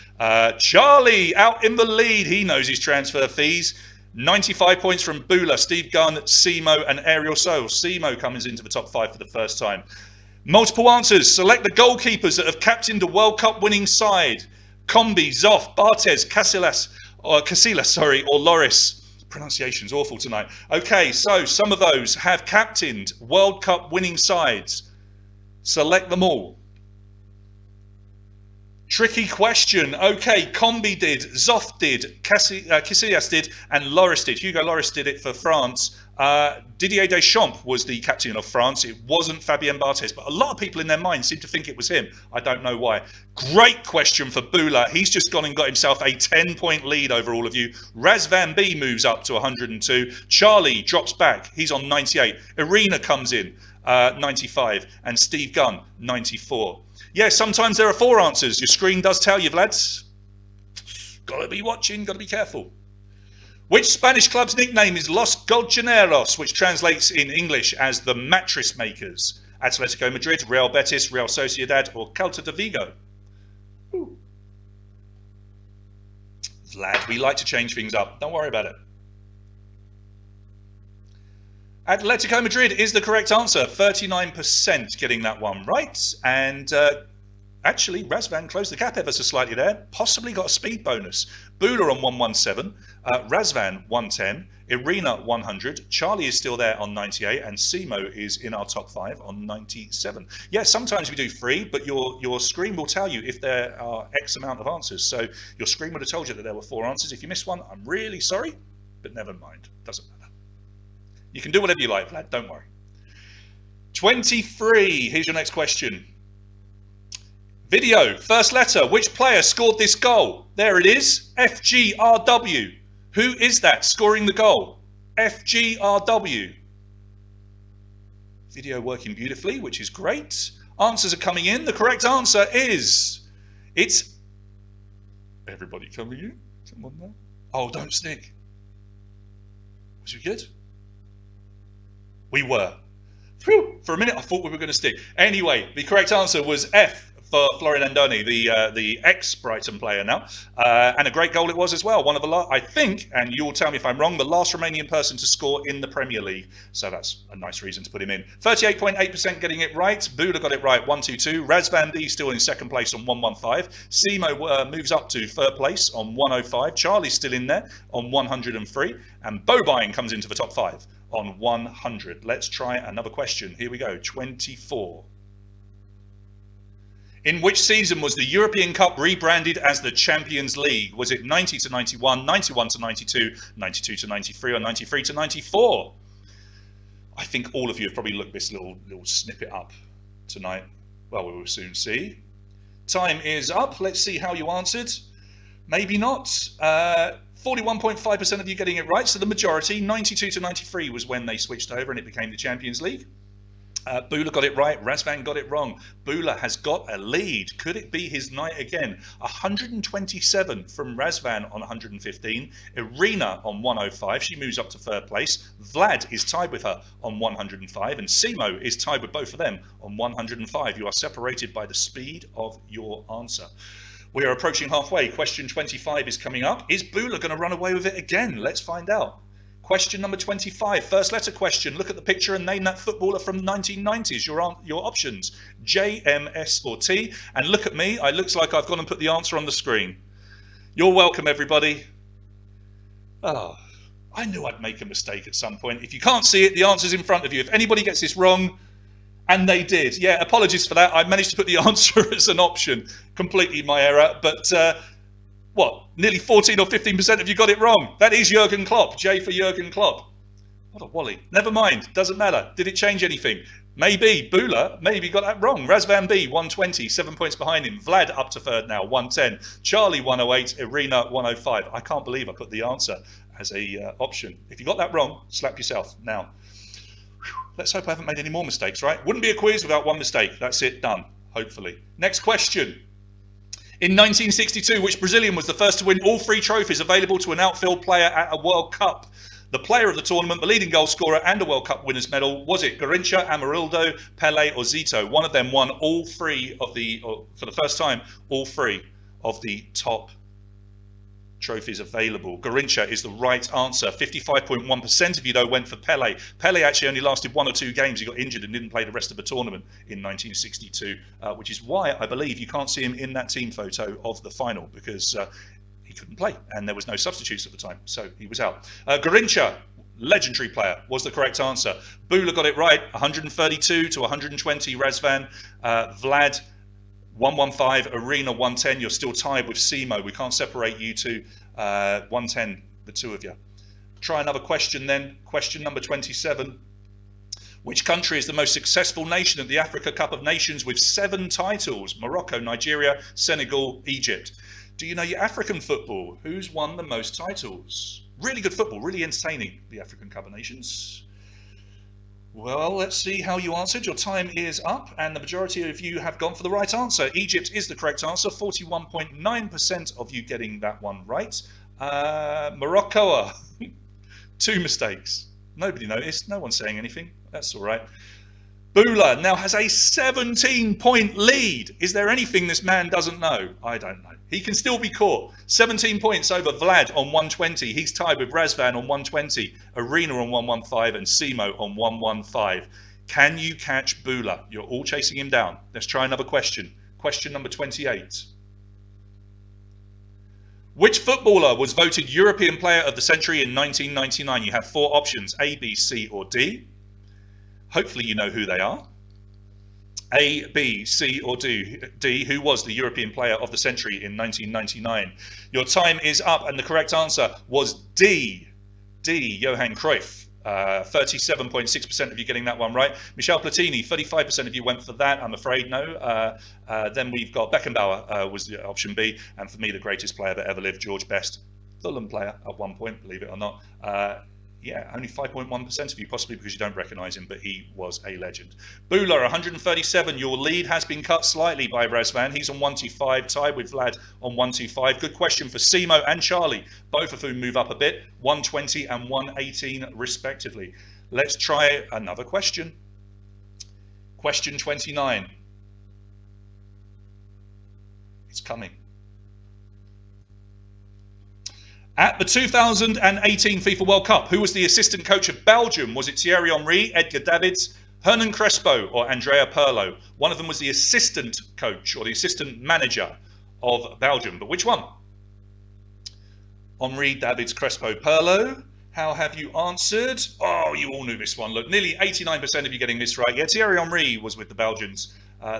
Charlie out in the lead. He knows his transfer fees. 95 points from Bula, Steve Gunn, Simo, and Ariel Soul. Simo comes into the top 5 for the first time. Multiple answers. Select the goalkeepers that have captained a World Cup winning side. Combi, Zoff, Barthez, Casillas, or Loris. Pronunciation's awful tonight. Okay, so some of those have captained World Cup winning sides. Select them all. Tricky question. Okay, Combi did, Zoff did, Casillas did, and Loris did. Hugo Loris did it for France. Didier Deschamps was the captain of France. It wasn't Fabien Barthez, but a lot of people in their minds seem to think it was him. I don't know why. Great question for Bula. He's just gone and got himself a 10-point lead over all of you. Razvan B moves up to 102. Charlie drops back. He's on 98. Irina comes in, 95. And Steve Gunn, 94. Yeah, sometimes there are 4 answers. Your screen does tell you, Vlad. Got to be watching, got to be careful. Which Spanish club's nickname is Los Colchoneros, which translates in English as the Mattress Makers? Atletico Madrid, Real Betis, Real Sociedad, or Celta de Vigo? Ooh. Vlad, we like to change things up. Don't worry about it. Atletico Madrid is the correct answer. 39% getting that one right. And actually, Razvan closed the gap ever so slightly there. Possibly got a speed bonus. Bula on 117. Razvan 110. Irina 100. Charlie is still there on 98. And Simo is in our top 5 on 97. Yeah, sometimes we do 3, but your screen will tell you if there are X amount of answers. So your screen would have told you that there were 4 answers. If you missed one, I'm really sorry, but never mind. Doesn't matter. You can do whatever you like, Vlad, don't worry. 23, here's your next question. Video, first letter, which player scored this goal? There it is, FGRW. Who is that scoring the goal? FGRW. Video working beautifully, which is great. Answers are coming in. The correct answer is, it's everybody coming in. Someone there? Oh, don't snick. Was we good? We were. Whew, for a minute, I thought we were going to stick. Anyway, the correct answer was F for Florian Andoni, the ex-Brighton player now. And a great goal it was as well. One of the I think, and you'll tell me if I'm wrong, the last Romanian person to score in the Premier League. So that's a nice reason to put him in. 38.8% getting it right. Buda got it right, 122. Razvan D still in second place on 115. Simo moves up to third place on 105. Charlie's still in there on 103. And Bobine comes into the top 5 on 100. Let's try another question. Here we go, 24. In which season was the European Cup rebranded as the Champions League? Was it 90 to 91, 91 to 92, 92 to 93, or 93 to 94? I think all of you have probably looked this little snippet up tonight. Well, we will soon see. Time is up. Let's see how you answered. Maybe not. 41.5% of you getting it right, so the majority. 92 to 93 was when they switched over and it became the Champions League. Bula got it right. Razvan got it wrong. Bula has got a lead. Could it be his night again? 127 from Razvan on 115. Irina on 105. She moves up to third place. Vlad is tied with her on 105. And Simo is tied with both of them on 105. You are separated by the speed of your answer. We are approaching halfway. Question 25 is coming up. Is Bula going to run away with it again? Let's find out. Question number 25, first letter question. Look at the picture and name that footballer from the 1990s. Your options, J, M, S or T. And look at me, it looks like I've gone and put the answer on the screen. You're welcome, everybody. Oh, I knew I'd make a mistake at some point. If you can't see it, the answer's in front of you. If anybody gets this wrong, and they did. Yeah, apologies for that. I managed to put the answer as an option. Completely my error, but... what, nearly 14 or 15% of you got it wrong. That is Jurgen Klopp. J for Jurgen Klopp. What a wally. Never mind. Doesn't matter. Did it change anything? Maybe. Bula maybe got that wrong. Razvan B, 120, 7 points behind him. Vlad up to third now, 110. Charlie, 108. Irina, 105. I can't believe I put the answer as a option. If you got that wrong, slap yourself. Now, let's hope I haven't made any more mistakes, right? Wouldn't be a quiz without one mistake. That's it. Done. Hopefully. Next question. In 1962, which Brazilian was the first to win all 3 trophies available to an outfield player at a World Cup? The player of the tournament, the leading goal scorer, and a World Cup winner's medal. Was it Garrincha, Amarildo, Pelé, or Zito? One of them won all 3 of for the first time, all 3 of the top trophies available. Garrincha is the right answer. 55.1% of you, though, went for Pelé. Pelé actually only lasted 1 or 2 games. He got injured and didn't play the rest of the tournament in 1962, which is why I believe you can't see him in that team photo of the final, because he couldn't play and there was no substitutes at the time, so he was out. Garrincha, legendary player, was the correct answer. Bula got it right. 132 to 120 Razvan. Vlad 115, Irina 110. You're still tied with Simo. We can't separate you two. 110, the two of you. Try another question then. Question number 27. Which country is the most successful nation at the Africa Cup of Nations with 7 titles? Morocco, Nigeria, Senegal, Egypt. Do you know your African football? Who's won the most titles? Really good football, really entertaining, the African Cup of Nations. Well, let's see how you answered. Your time is up, and the majority of you have gone for the right answer. Egypt is the correct answer. 41.9% of you getting that one right. Morocco, 2 mistakes. Nobody noticed. No one's saying anything. That's all right. Bula now has a 17-point lead. Is there anything this man doesn't know? I don't know. He can still be caught. 17 points over Vlad on 120. He's tied with Razvan on 120, Irina on 115, and Simo on 115. Can you catch Bula? You're all chasing him down. Let's try another question. Question number 28. Which footballer was voted European Player of the Century in 1999? You have 4 options, A, B, C, or D. Hopefully you know who they are. A, B, C, or D. Who was the European Player of the Century in 1999? Your time is up, and the correct answer was D. D, Johan Cruyff. 37.6% of you getting that one right. Michel Platini, 35% of you went for that. I'm afraid no. Then we've got Beckenbauer was the option B, and for me the greatest player that ever lived, George Best, Fulham player at one point, believe it or not. Yeah, only 5.1% of you, possibly because you don't recognise him, but he was a legend. Bula, 137. Your lead has been cut slightly by Razvan. He's on 125, tied with Vlad on 125. Good question for Simo and Charlie, both of whom move up a bit, 120 and 118 respectively. Let's try another question. Question 29. It's coming. At the 2018 FIFA World Cup, who was the assistant coach of Belgium? Was it Thierry Henry, Edgar Davids, Hernn Crespo, or Andrea Pirlo? One of them was the assistant coach or the assistant manager of Belgium. But which one? Henry, Davids, Crespo, Pirlo. How have you answered? Oh, you all knew this one. Look, nearly 89% of you getting this right. Yeah, Thierry Henry was with the Belgians.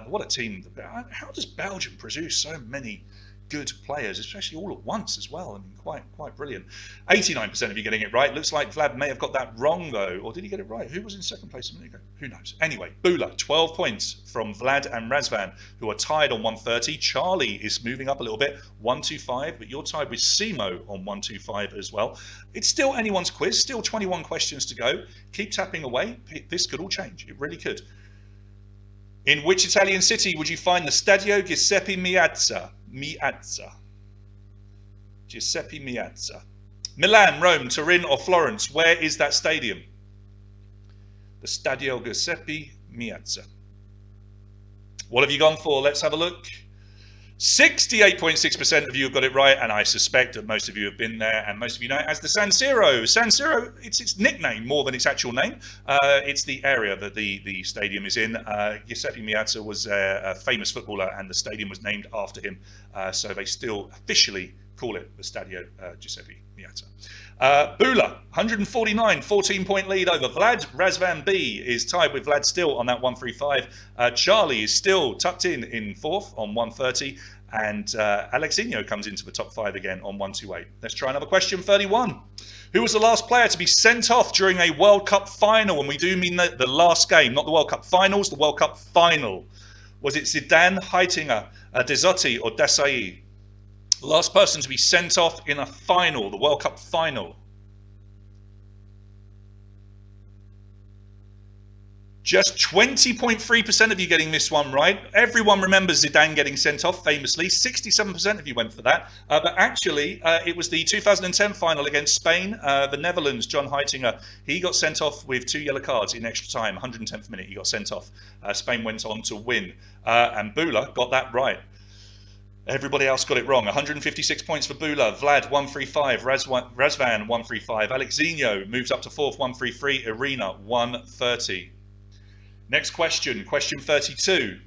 What a team. How does Belgium produce so many good players, especially all at once as well? I mean, quite brilliant. 89% of you getting it right. Looks like Vlad may have got that wrong though, or did he get it right? Who was in second place a minute ago? Who knows? Anyway, Bula, 12 points from Vlad and Razvan, who are tied on 130. Charlie is moving up a little bit, 125, but you're tied with Simo on 125 as well. It's still anyone's quiz, still 21 questions to go. Keep tapping away. This could all change. It really could. In which Italian city would you find the Stadio Giuseppe Meazza? Giuseppe Meazza. Milan, Rome, Turin, or Florence? Where is that stadium? The Stadio Giuseppe Meazza. What have you gone for? Let's have a look. 68.6% of you have got it right, and I suspect that most of you have been there, and most of you know it as the San Siro. San Siro, it's its nickname more than its actual name. It's the area that the stadium is in. Giuseppe Meazza was a famous footballer, and the stadium was named after him, so they still officially call it the Stadio Giuseppe Meazza. Bula, 149, 14-point lead over Vlad. Razvan B is tied with Vlad still on that 135. Charlie is still tucked in fourth on 130. And Alexinho comes into the top 5 again on 128. Let's try another question, 31. Who was the last player to be sent off during a World Cup final? And we do mean the last game, not the World Cup finals, the World Cup final. Was it Zidane, Heitinger, Dezotti, or Desai? Last person to be sent off in a final, the World Cup final. Just 20.3% of you getting this one right. Everyone remembers Zidane getting sent off famously. 67% of you went for that. But actually, it was the 2010 final against Spain. The Netherlands, John Heitinger, he got sent off with 2 yellow cards in extra time. 110th minute, he got sent off. Spain went on to win. And Bula got that right. Everybody else got it wrong. 156 points for Bula. Vlad, 135. Razvan, 135. Alexinho moves up to 4th, 133. Irina, 130. Next question, question 32.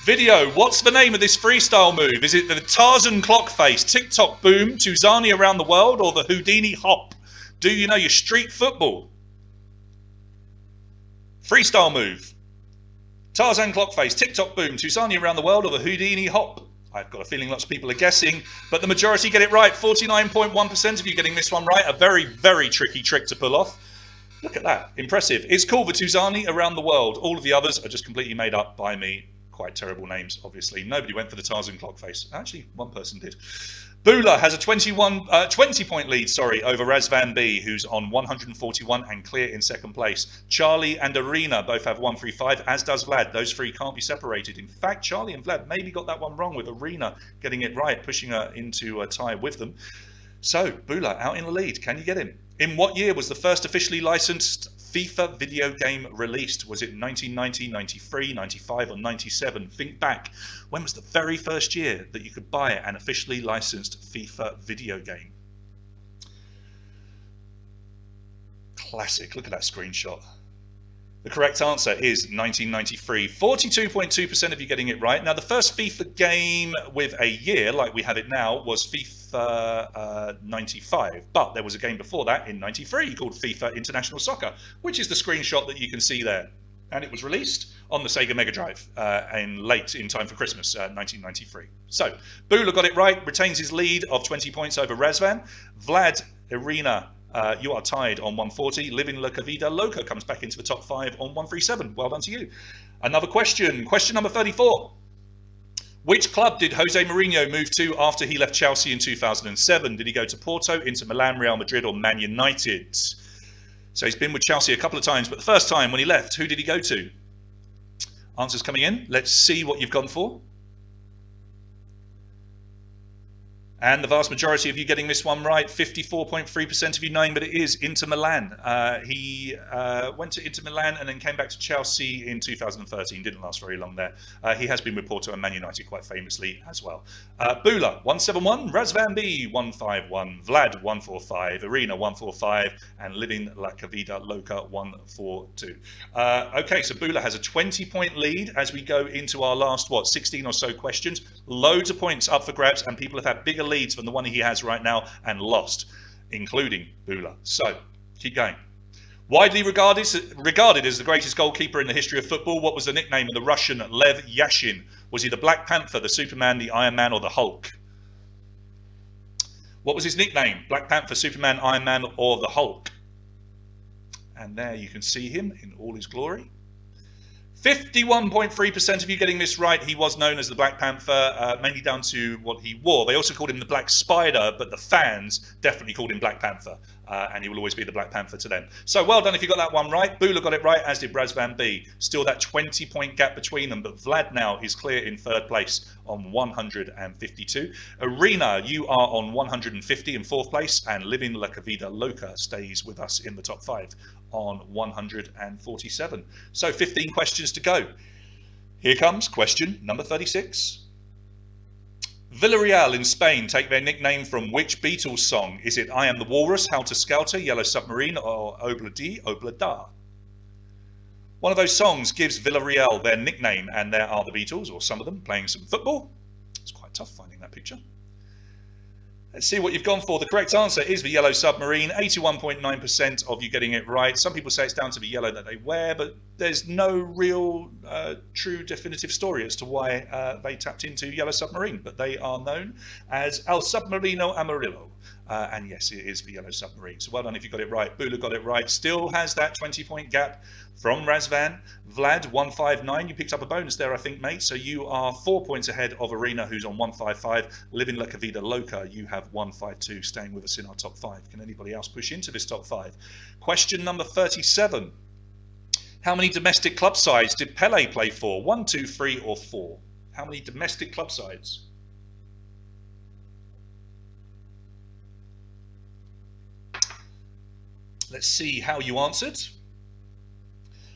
Video, what's the name of this freestyle move? Is it the Tarzan clock face, TikTok boom, Tuzani around the world, or the Houdini hop? Do you know your street football? Freestyle move. Tarzan clock face, TikTok boom, Tuzani around the world, or the Houdini hop? I've got a feeling lots of people are guessing, but the majority get it right. 49.1% of you getting this one right. A very, very tricky trick to pull off. Look at that. Impressive. It's called the Tuzani around the world. All of the others are just completely made up by me. Quite terrible names, obviously. Nobody went for the Tarzan clock face. Actually, one person did. Bula has a 20-point lead, over Razvan B, who's on 141 and clear in second place. Charlie and Irina both have 135, as does Vlad. Those three can't be separated. In fact, Charlie and Vlad maybe got that one wrong, with Irina getting it right, pushing her into a tie with them. So, Bula out in the lead. Can you get him? In what year was the first officially licensed FIFA video game released? Was it 1990, 93, 95, or 97? Think back. When was the very first year that you could buy an officially licensed FIFA video game? Classic. Look at that screenshot. The correct answer is 1993. 42.2% of you getting it right. Now, the first FIFA game with a year, like we have it now, was FIFA 95. But there was a game before that in 93 called FIFA International Soccer, which is the screenshot that you can see there. And it was released on the Sega Mega Drive in time for Christmas, 1993. So, Bula got it right, retains his lead of 20 points over Razvan. Vlad, Irina, you are tied on 140. Living La Vida Loca comes back into the top 5 on 137. Well done to you. Another question. Question number 34. Which club did Jose Mourinho move to after he left Chelsea in 2007? Did he go to Porto, Inter Milan, Real Madrid, or Man United? So he's been with Chelsea a couple of times, but the first time when he left, who did he go to? Answers coming in. Let's see what you've gone for. And the vast majority of you getting this one right, 54.3% of you knowing that it is Inter Milan. He went to Inter Milan and then came back to Chelsea in 2013. Didn't last very long there. He has been with Porto and Man United quite famously as well. Bula, 171. Razvan B, 151. Vlad, 145. Arena, 145. And Living La Vida Loca, 142. Okay, so Bula has a 20-point lead as we go into our last, 16 or so questions. Loads of points up for grabs, and people have had bigger leads from the one he has right now and lost, including Bula. So keep going. Widely regarded as the greatest goalkeeper in the history of football, what was the nickname of the Russian Lev Yashin? Was he the Black Panther, the Superman, the Iron Man, or the Hulk? What was his nickname? Black Panther, Superman, Iron Man, or the Hulk? And there you can see him in all his glory. 51.3% of you getting this right. He was known as the Black Panther, mainly down to what he wore. They also called him the Black Spider, but the fans definitely called him Black Panther, and he will always be the Black Panther to them. So well done if you got that one right. Bula got it right, as did Razvan B. Still that 20-point gap between them, but Vlad now is clear in third place on 152. Arena, you are on 150 in fourth place, and Living La Vida Loca stays with us in the top 5 on 147. So 15 questions to go. Here comes question number 36. Villarreal in Spain take their nickname from which Beatles song? Is it I Am the Walrus, Helter Skelter, Yellow Submarine, or Obla Di, Obla Da? One of those songs gives Villarreal their nickname, and there are the Beatles, or some of them, playing some football. It's quite tough finding that picture. Let's see what you've gone for. The correct answer is the Yellow Submarine. 81.9% of you getting it right. Some people say it's down to the yellow that they wear, but there's no real true definitive story as to why they tapped into Yellow Submarine, but they are known as El Submarino Amarillo. And yes, it is the Yellow Submarine. So well done if you got it right. Bula got it right. Still has that 20-point gap from Razvan. Vlad, 159. You picked up a bonus there, I think, mate. So you are 4 points ahead of Arena, who's on 155. Living La Vida Loca, you have 152, staying with us in our top 5. Can anybody else push into this top 5? Question number 37. How many domestic club sides did Pele play for? 1, 2, 3, or 4? How many domestic club sides? Let's see how you answered.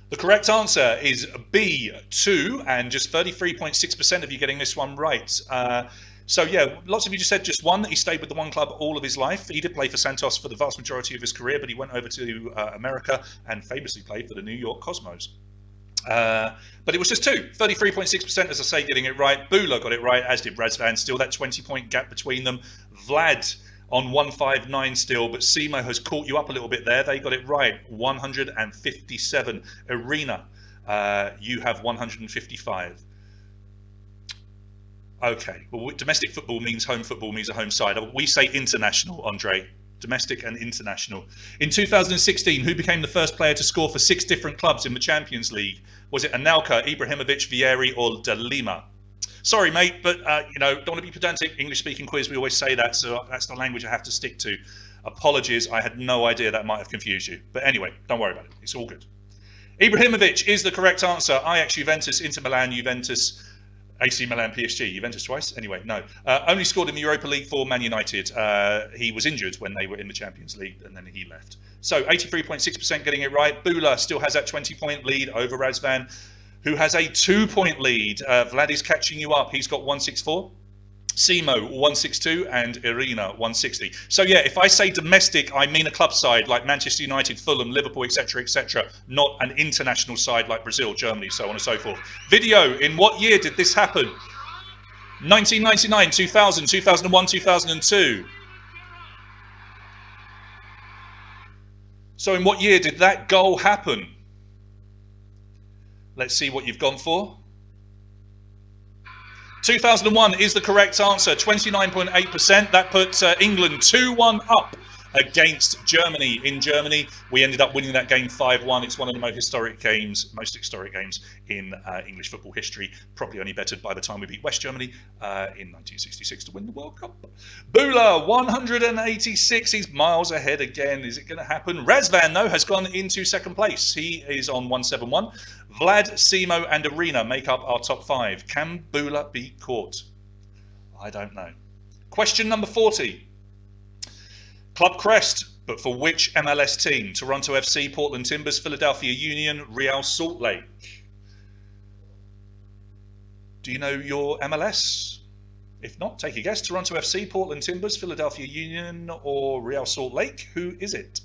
The correct answer is B, 2, and just 33.6% of you getting this one right. So yeah, lots of you just said just one, that he stayed with the one club all of his life. He did play for Santos for the vast majority of his career, but he went over to America and famously played for the New York Cosmos. But it was just 2, 33.6%, as I say, getting it right. Bula got it right, as did Razvan. Still that 20-point gap between them. Vlad on 159 still, but Simo has caught you up a little bit there. They got it right, 157. Arena, you have 155. Okay, well, domestic football means home a home side. We say international, Andre. Domestic and international. In 2016, who became the first player to score for 6 different clubs in the Champions League? Was it Anelka, Ibrahimovic, Cieariy, or De Lima? Sorry, mate, but you know, don't want to be pedantic. English-speaking quiz, we always say that, so that's the language I have to stick to. Apologies, I had no idea that might have confused you. But anyway, don't worry about it. It's all good. Ibrahimovic is the correct answer. Ajax, Juventus, Inter Milan, Juventus, AC Milan, PSG. Juventus twice? Anyway, no. Only scored in the Europa League for Man United. He was injured when they were in the Champions League, and then he left. So 83.6% getting it right. Bula still has that 20-point lead over Razvan, who has a 2-point lead. Vlad is catching you up. He's got 164. Simo, 162, and Arena, 160. So yeah, if I say domestic, I mean a club side like Manchester United, Fulham, Liverpool, etc., not an international side like Brazil, Germany, so on and so forth. Video, in what year did this happen? 1999, 2000, 2001, 2002. So in what year did that goal happen? Let's see what you've gone for. 2001 is the correct answer, 29.8%. That puts England 2-1 up against Germany. In Germany, we ended up winning that game 5-1. It's one of the most historic games in English football history, probably only bettered by the time we beat West Germany in 1966 to win the World Cup. Bula, 186. He's miles ahead again. Is it going to happen? Razvan, though, has gone into second place. He is on 171. Vlad, Simo, and Arena make up our top 5. Can Bula be caught? I don't know. Question number 40. Club crest, but for which MLS team? Toronto FC, Portland Timbers, Philadelphia Union, Real Salt Lake. Do you know your MLS? If not, take a guess. Toronto FC, Portland Timbers, Philadelphia Union, or Real Salt Lake. Who is it?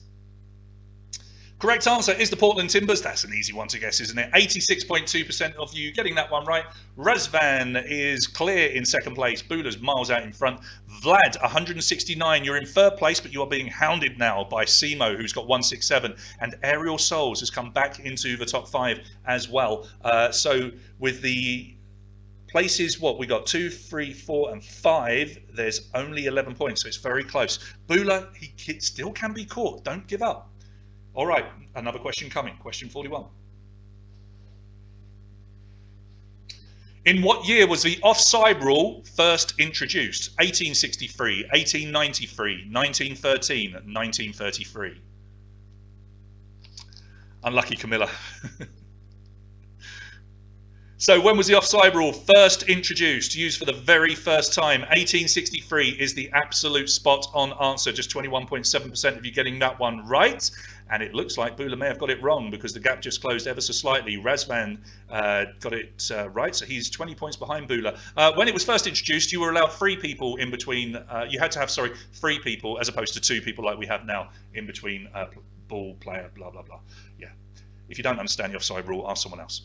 Correct answer is the Portland Timbers. That's an easy one to guess, isn't it? 86.2% of you getting that one right. Razvan is clear in second place. Bula's miles out in front. Vlad, 169. You're in third place, but you are being hounded now by Simo, who's got 167. And Aerial Souls has come back into the top 5 as well. So with the places, what we got 2, 3, 4, and 5. There's only 11 points, so it's very close. Bula, he still can be caught. Don't give up. All right, another question coming. Question 41. In what year was the offside rule first introduced? 1863, 1893, 1913, 1933. Unlucky Camilla. So when was the offside rule first introduced, used for the very first time? 1863 is the absolute spot on answer. Just 21.7% of you getting that one right. And it looks like Bula may have got it wrong because the gap just closed ever so slightly. Razvan got it right, so he's 20 points behind Bula. When it was first introduced, you were allowed 3 people in between. You had to have, 3 people as opposed to 2 people like we have now in between ball, player, blah, blah, blah. Yeah. If you don't understand the offside rule, ask someone else.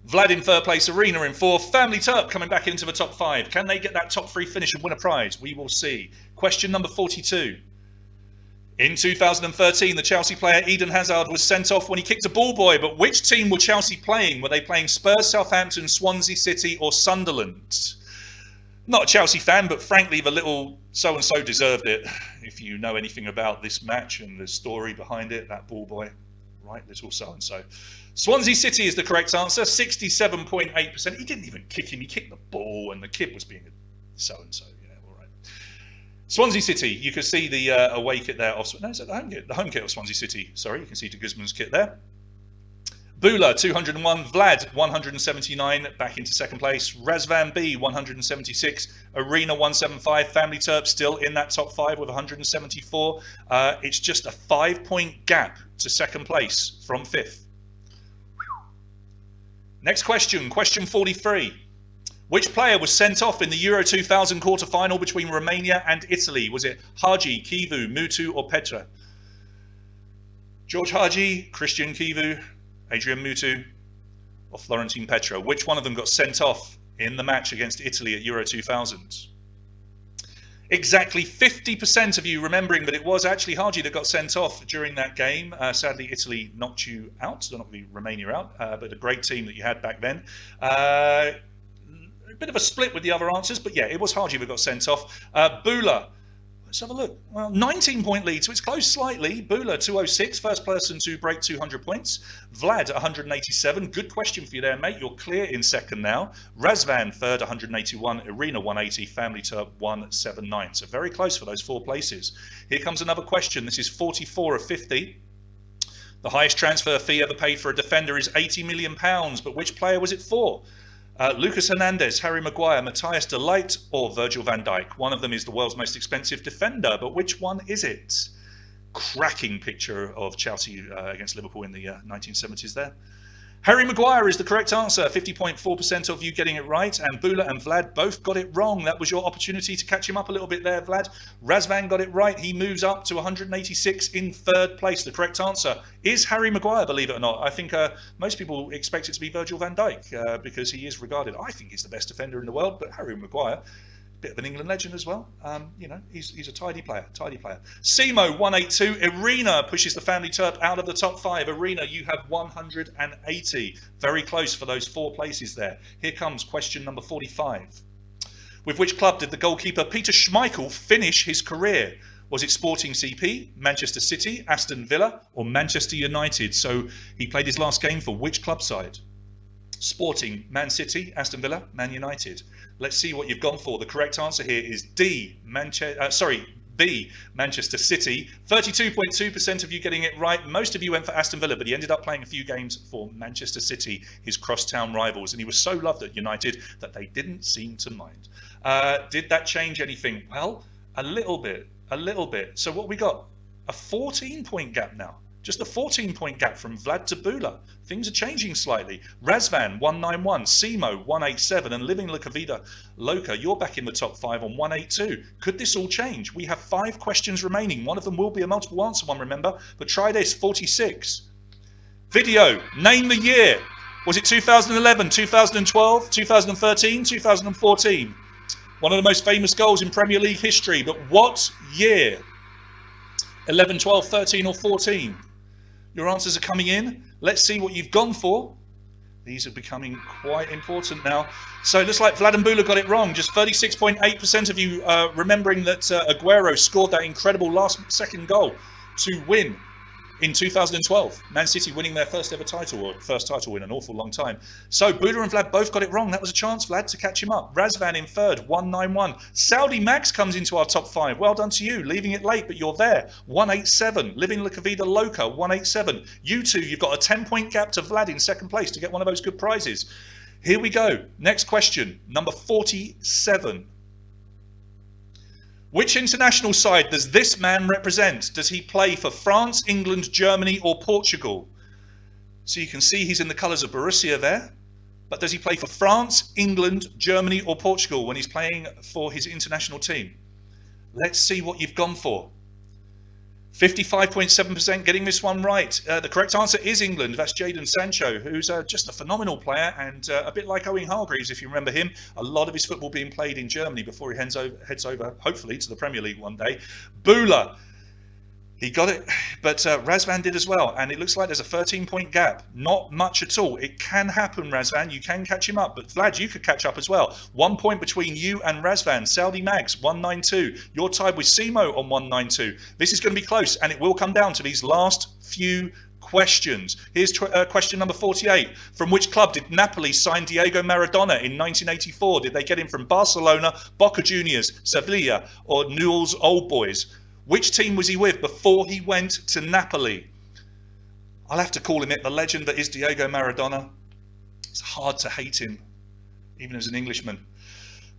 Vlad in third place, Arena in 4th, Family Turp coming back into the top 5. Can they get that top 3 finish and win a prize? We will see. Question number 42. In 2013, the Chelsea player Eden Hazard was sent off when he kicked a ball boy, but which team were Chelsea playing? Were they playing Spurs, Southampton, Swansea City or Sunderland? Not a Chelsea fan, but frankly, the little so-and-so deserved it. If you know anything about this match and the story behind it, that ball boy, right, little so-and-so. Swansea City is the correct answer, 67.8%. He didn't even kick him, he kicked the ball, and the kid was being a so-and-so. Yeah, all right. Swansea City, you can see the away kit there. No, is that the home kit of Swansea City? Sorry, you can see de Guzman's kit there. Bula, 201. Vlad, 179, back into second place. Razvan B, 176. Arena, 175. Family Turp still in that top 5 with 174. It's just a 5-point gap to second place from 5th. Next question, question 43. Which player was sent off in the Euro 2000 quarter-final between Romania and Italy? Was it Hagi, Kivu, Mutu, or Petra? George Hagi, Christian Kivu, Adrian Mutu, or Florentine Petra? Which one of them got sent off in the match against Italy at Euro 2000? Exactly 50% of you remembering that it was actually Hagi that got sent off during that game. Sadly, Italy knocked you out, not Romania out, but a great team that you had back then. A bit of a split with the other answers, but yeah, it was Hagi that got sent off. Bula, let's have a look. Well, 19-point lead, so it's close slightly. Bula, 206, first person to break 200 points. Vlad, 187. Good question for you there, mate. You're clear in second now. Razvan, third, 181. Arena, 180. Family Turp, 179. So very close for those 4 places. Here comes another question. This is 44 of 50. The highest transfer fee ever paid for a defender is £80 million, but which player was it for? Lucas Hernandez, Harry Maguire, Matthias de Ligt, or Virgil van Dijk. One of them is the world's most expensive defender, but which one is it? Cracking picture of Chelsea against Liverpool in the 1970s there. Harry Maguire is the correct answer, 50.4% of you getting it right, and Bula and Vlad both got it wrong. That was your opportunity to catch him up a little bit there, Vlad. Razvan got it right. He moves up to 186 in third place. The correct answer is Harry Maguire, believe it or not. I think most people expect it to be Virgil van Dijk because he is regarded, I think he's the best defender in the world, but Harry Maguire, bit of an England legend as well. You know, he's a tidy player, Simo, 182. Arena pushes the Family Turp out of the top 5. Arena, you have 180. Very close for those 4 places there. Here comes question number 45. With which club did the goalkeeper Peter Schmeichel finish his career? Was it Sporting CP, Manchester City, Aston Villa, or Manchester United? So he played his last game for which club side? Sporting, Man City, Aston Villa, Man United. Let's see what you've gone for. The correct answer here is B, Manchester City. 32.2% of you getting it right. Most of you went for Aston Villa, but he ended up playing a few games for Manchester City, his crosstown rivals, and he was so loved at United that they didn't seem to mind. Did that change anything? Well, a little bit. So what we got? A 14-point gap now. Just a 14-point gap from Vlad to Bula. Things are changing slightly. Razvan, 191. Simo, 187. And Living La Vida Loca, you're back in the top 5 on 182. Could this all change? We have 5 questions remaining. One of them will be a multiple answer one, remember. But try this, 46. Video, name the year. Was it 2011, 2012, 2013, 2014? One of the most famous goals in Premier League history. But what year? 11, 12, 13 or 14? Your answers are coming in. Let's see what you've gone for. These are becoming quite important now. So it looks like Vlad and Bula got it wrong. Just 36.8% of you remembering that Aguero scored that incredible second goal to win in 2012. Man City winning their first ever title, or first title in an awful long time. So Bula and Vlad both got it wrong. That was a chance, Vlad, to catch him up. Razvan in third, 191. Saudi Max comes into our top 5. Well done to you, leaving it late, but you're there. 187. Living La Vida Loca, 187. You two, you've got a 10-point gap to Vlad in second place to get one of those good prizes. Here we go. Next question, number 47. Which international side does this man represent? Does he play for France, England, Germany, or Portugal? So you can see he's in the colours of Borussia there. But does he play for France, England, Germany, or Portugal when he's playing for his international team? Let's see what you've gone for. 55.7% getting this one right. The correct answer is England. That's Jadon Sancho, who's just a phenomenal player, and a bit like Owen Hargreaves, if you remember him. A lot of his football being played in Germany before he heads over, hopefully, to the Premier League one day. Bula. He got it, but Razvan did as well, and it looks like there's a 13-point gap. Not much at all. It can happen, Razvan. You can catch him up, but Vlad, you could catch up as well. 1 point between you and Razvan. Saudi Mags, 192. You're tied with Simo on 192. This is going to be close, and it will come down to these last few questions. Here's question number 48. From which club did Napoli sign Diego Maradona in 1984? Did they get him from Barcelona, Boca Juniors, Sevilla, or Newell's Old Boys? Which team was he with before he went to Napoli? I'll have to call him the legend that is Diego Maradona. It's hard to hate him, even as an Englishman.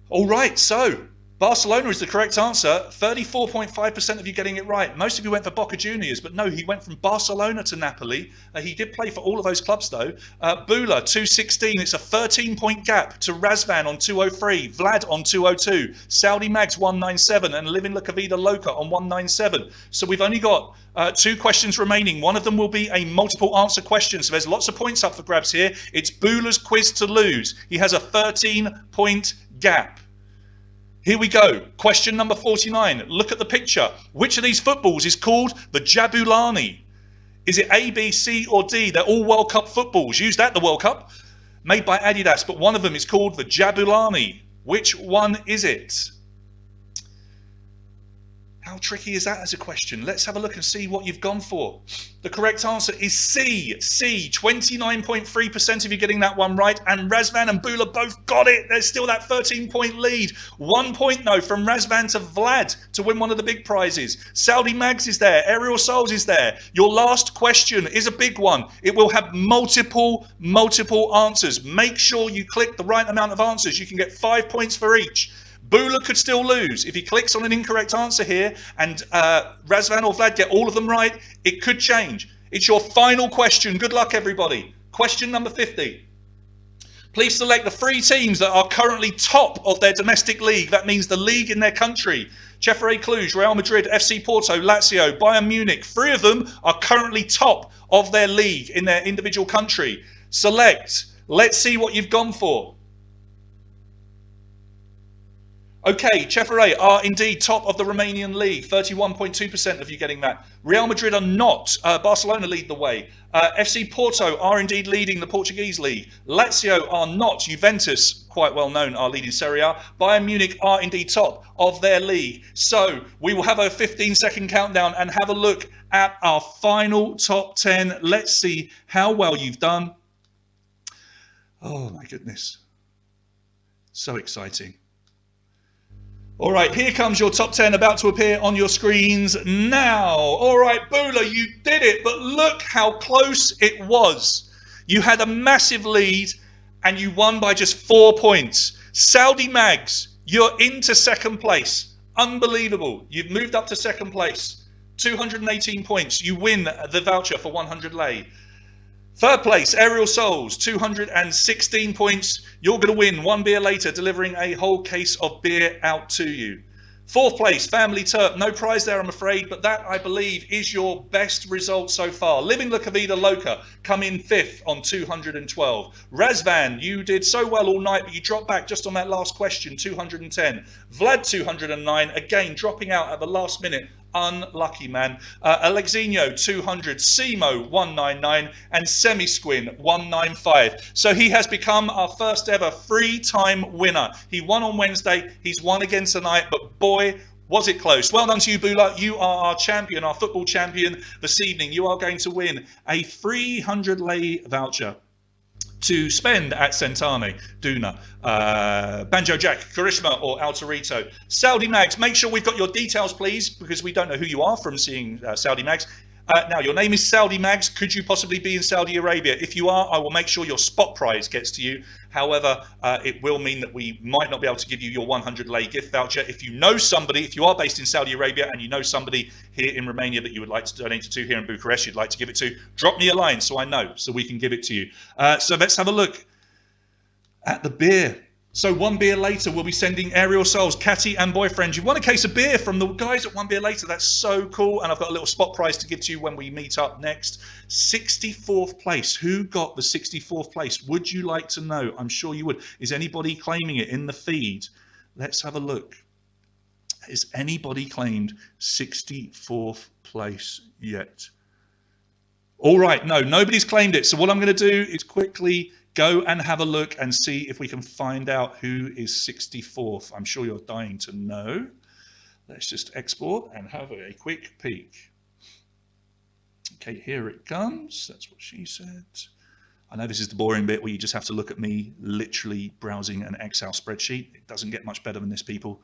All right, so Barcelona is the correct answer. 34.5% of you getting it right. Most of you went for Boca Juniors, but no, he went from Barcelona to Napoli. He did play for all of those clubs, though. Bula, 216. It's a 13-point gap to Razvan on 203. Vlad on 202. Saudi Mags, 197. And Living La Vida Loca on 197. So we've only got 2 questions remaining. One of them will be a multiple answer question. So there's lots of points up for grabs here. It's Bula's quiz to lose. He has a 13-point gap. Here we go. Question number 49. Look at the picture. Which of these footballs is called the Jabulani? Is it A, B, C, or D? They're all World Cup footballs. Used at the World Cup. Made by Adidas, but one of them is called the Jabulani. Which one is it? How tricky is that as a question? Let's have a look and see what you've gone for. The correct answer is C. C. 29.3% of you getting that one right. And Razvan and Bula both got it. There's still that 13-point lead. 1 point, though, from Razvan to Vlad to win one of the big prizes. Saudi Mags is there. Aerial Souls is there. Your last question is a big one. It will have multiple answers. Make sure you click the right amount of answers. You can get 5 points for each. Bula could still lose. If he clicks on an incorrect answer here and Razvan or Vlad get all of them right, it could change. It's your final question. Good luck, everybody. Question number 50. Please select the 3 teams that are currently top of their domestic league. That means the league in their country. Cieariy Cluj, Real Madrid, FC Porto, Lazio, Bayern Munich. 3 of them are currently top of their league in their individual country. Select. Let's see what you've gone for. Okay, Cieariy are indeed top of the Romanian league, 31.2% of you getting that. Real Madrid are not. Barcelona lead the way. FC Porto are indeed leading the Portuguese league. Lazio are not. Juventus, quite well known, are leading Serie A. Bayern Munich are indeed top of their league. So we will have a 15-second countdown and have a look at our final top 10. Let's see how well you've done. Oh my goodness. So exciting. All right, here comes your top 10 about to appear on your screens now. All right, Bula, you did it, but look how close it was. You had a massive lead and you won by just 4 points. Saudi Mags, you're into second place. Unbelievable. You've moved up to second place. 218 points. You win the voucher for 100 lei. Third place, Aerial Souls, 216 points. You're going to win 1 beer later, delivering a whole case of beer out to you. Fourth place, Family Turp. No prize there, I'm afraid, but that, I believe, is your best result so far. Living La Vida Loca come in fifth on 212. Razvan, you did so well all night, but you dropped back just on that last question, 210. Vlad, 209, again, dropping out at the last minute. Unlucky man. Alexinho 200, Simo 199, and Semisquin 195. So he has become our first ever 3-time winner. He won on Wednesday, he's won again tonight, but boy, was it close. Well done to you, Bula. You are our champion, our football champion this evening. You are going to win a 300 lei voucher to spend at Centane, Duna, Banjo Jack, Karishma or Altarito. Saudi Mags, make sure we've got your details, please, because we don't know who you are from seeing Saudi Mags. Now, your name is Saudi Mags. Could you possibly be in Saudi Arabia? If you are, I will make sure your spot prize gets to you. However, it will mean that we might not be able to give you your 100 lei gift voucher. If you know somebody, if you are based in Saudi Arabia and you know somebody here in Romania that you would like to donate it to here in Bucharest, you'd like to give it to, drop me a line so I know, so we can give it to you. So let's have a look at the beer. So 1 beer later, we'll be sending Aerial Souls, Catty and Boyfriend. You've won a case of beer from the guys at 1 beer later. That's so cool. And I've got a little spot prize to give to you when we meet up next. 64th place. Who got the 64th place? Would you like to know? I'm sure you would. Is anybody claiming it in the feed? Let's have a look. Has anybody claimed 64th place yet? All right. No, nobody's claimed it. So what I'm going to do is quickly go and have a look and see if we can find out who is 64th. I'm sure you're dying to know. Let's just export and have a quick peek. Okay, here it comes. That's what she said. I know this is the boring bit where you just have to look at me literally browsing an Excel spreadsheet. It doesn't get much better than this, people.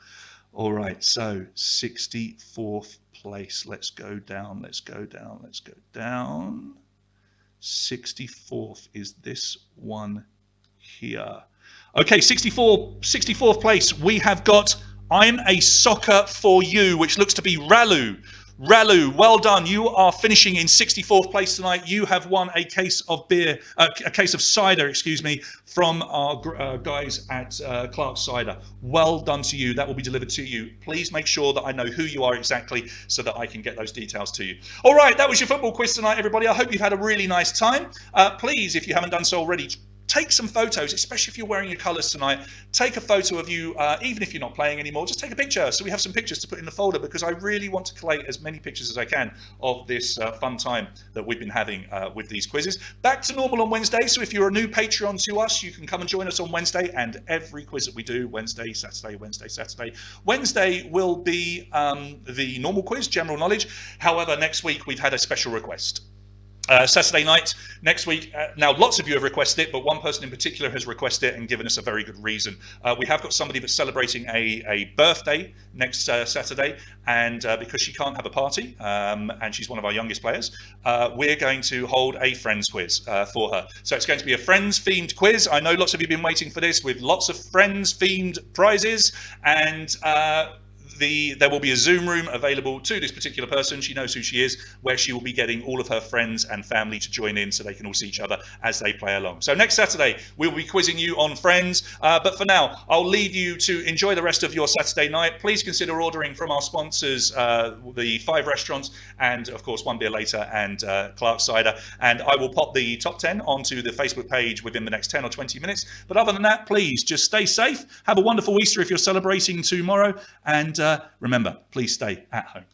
All right, so 64th place. Let's go down, let's go down, let's go down. 64th is this one here. Okay, 64th place. We have got I'm a Soccer for You, which looks to be Ralu. Ralu, well done. You are finishing in 64th place tonight. You have won a case of beer, a case of cider, excuse me, from our guys at Clark's Cider. Well done to you. That will be delivered to you. Please make sure that I know who you are exactly so that I can get those details to you. All right, that was your football quiz tonight, everybody. I hope you've had a really nice time. Please, if you haven't done so already, take some photos, especially if you're wearing your colours tonight. Take a photo of you, even if you're not playing anymore. Just take a picture so we have some pictures to put in the folder, because I really want to collate as many pictures as I can of this fun time that we've been having with these quizzes. Back to normal on Wednesday, so if you're a new Patreon to us, you can come and join us on Wednesday, and every quiz that we do, Wednesday, Saturday, Wednesday, Saturday. Wednesday will be the normal quiz, general knowledge. However, next week we've had a special request. Saturday night next week. Now, lots of you have requested it, but one person in particular has requested it and given us a very good reason. We have got somebody that's celebrating a birthday next Saturday, and because she can't have a party, and she's one of our youngest players, we're going to hold a Friends quiz for her. So it's going to be a Friends-themed quiz. I know lots of you have been waiting for this, with lots of Friends-themed prizes, and there will be a Zoom room available to this particular person. She knows who she is, where she will be getting all of her friends and family to join in so they can all see each other as they play along. So next Saturday, we'll be quizzing you on Friends. But for now, I'll leave you to enjoy the rest of your Saturday night. Please consider ordering from our sponsors, the 5 restaurants, and of course, One Beer Later and Clark Cider. And I will pop the top 10 onto the Facebook page within the next 10 or 20 minutes. But other than that, please just stay safe. Have a wonderful Easter if you're celebrating tomorrow. And remember, please stay at home.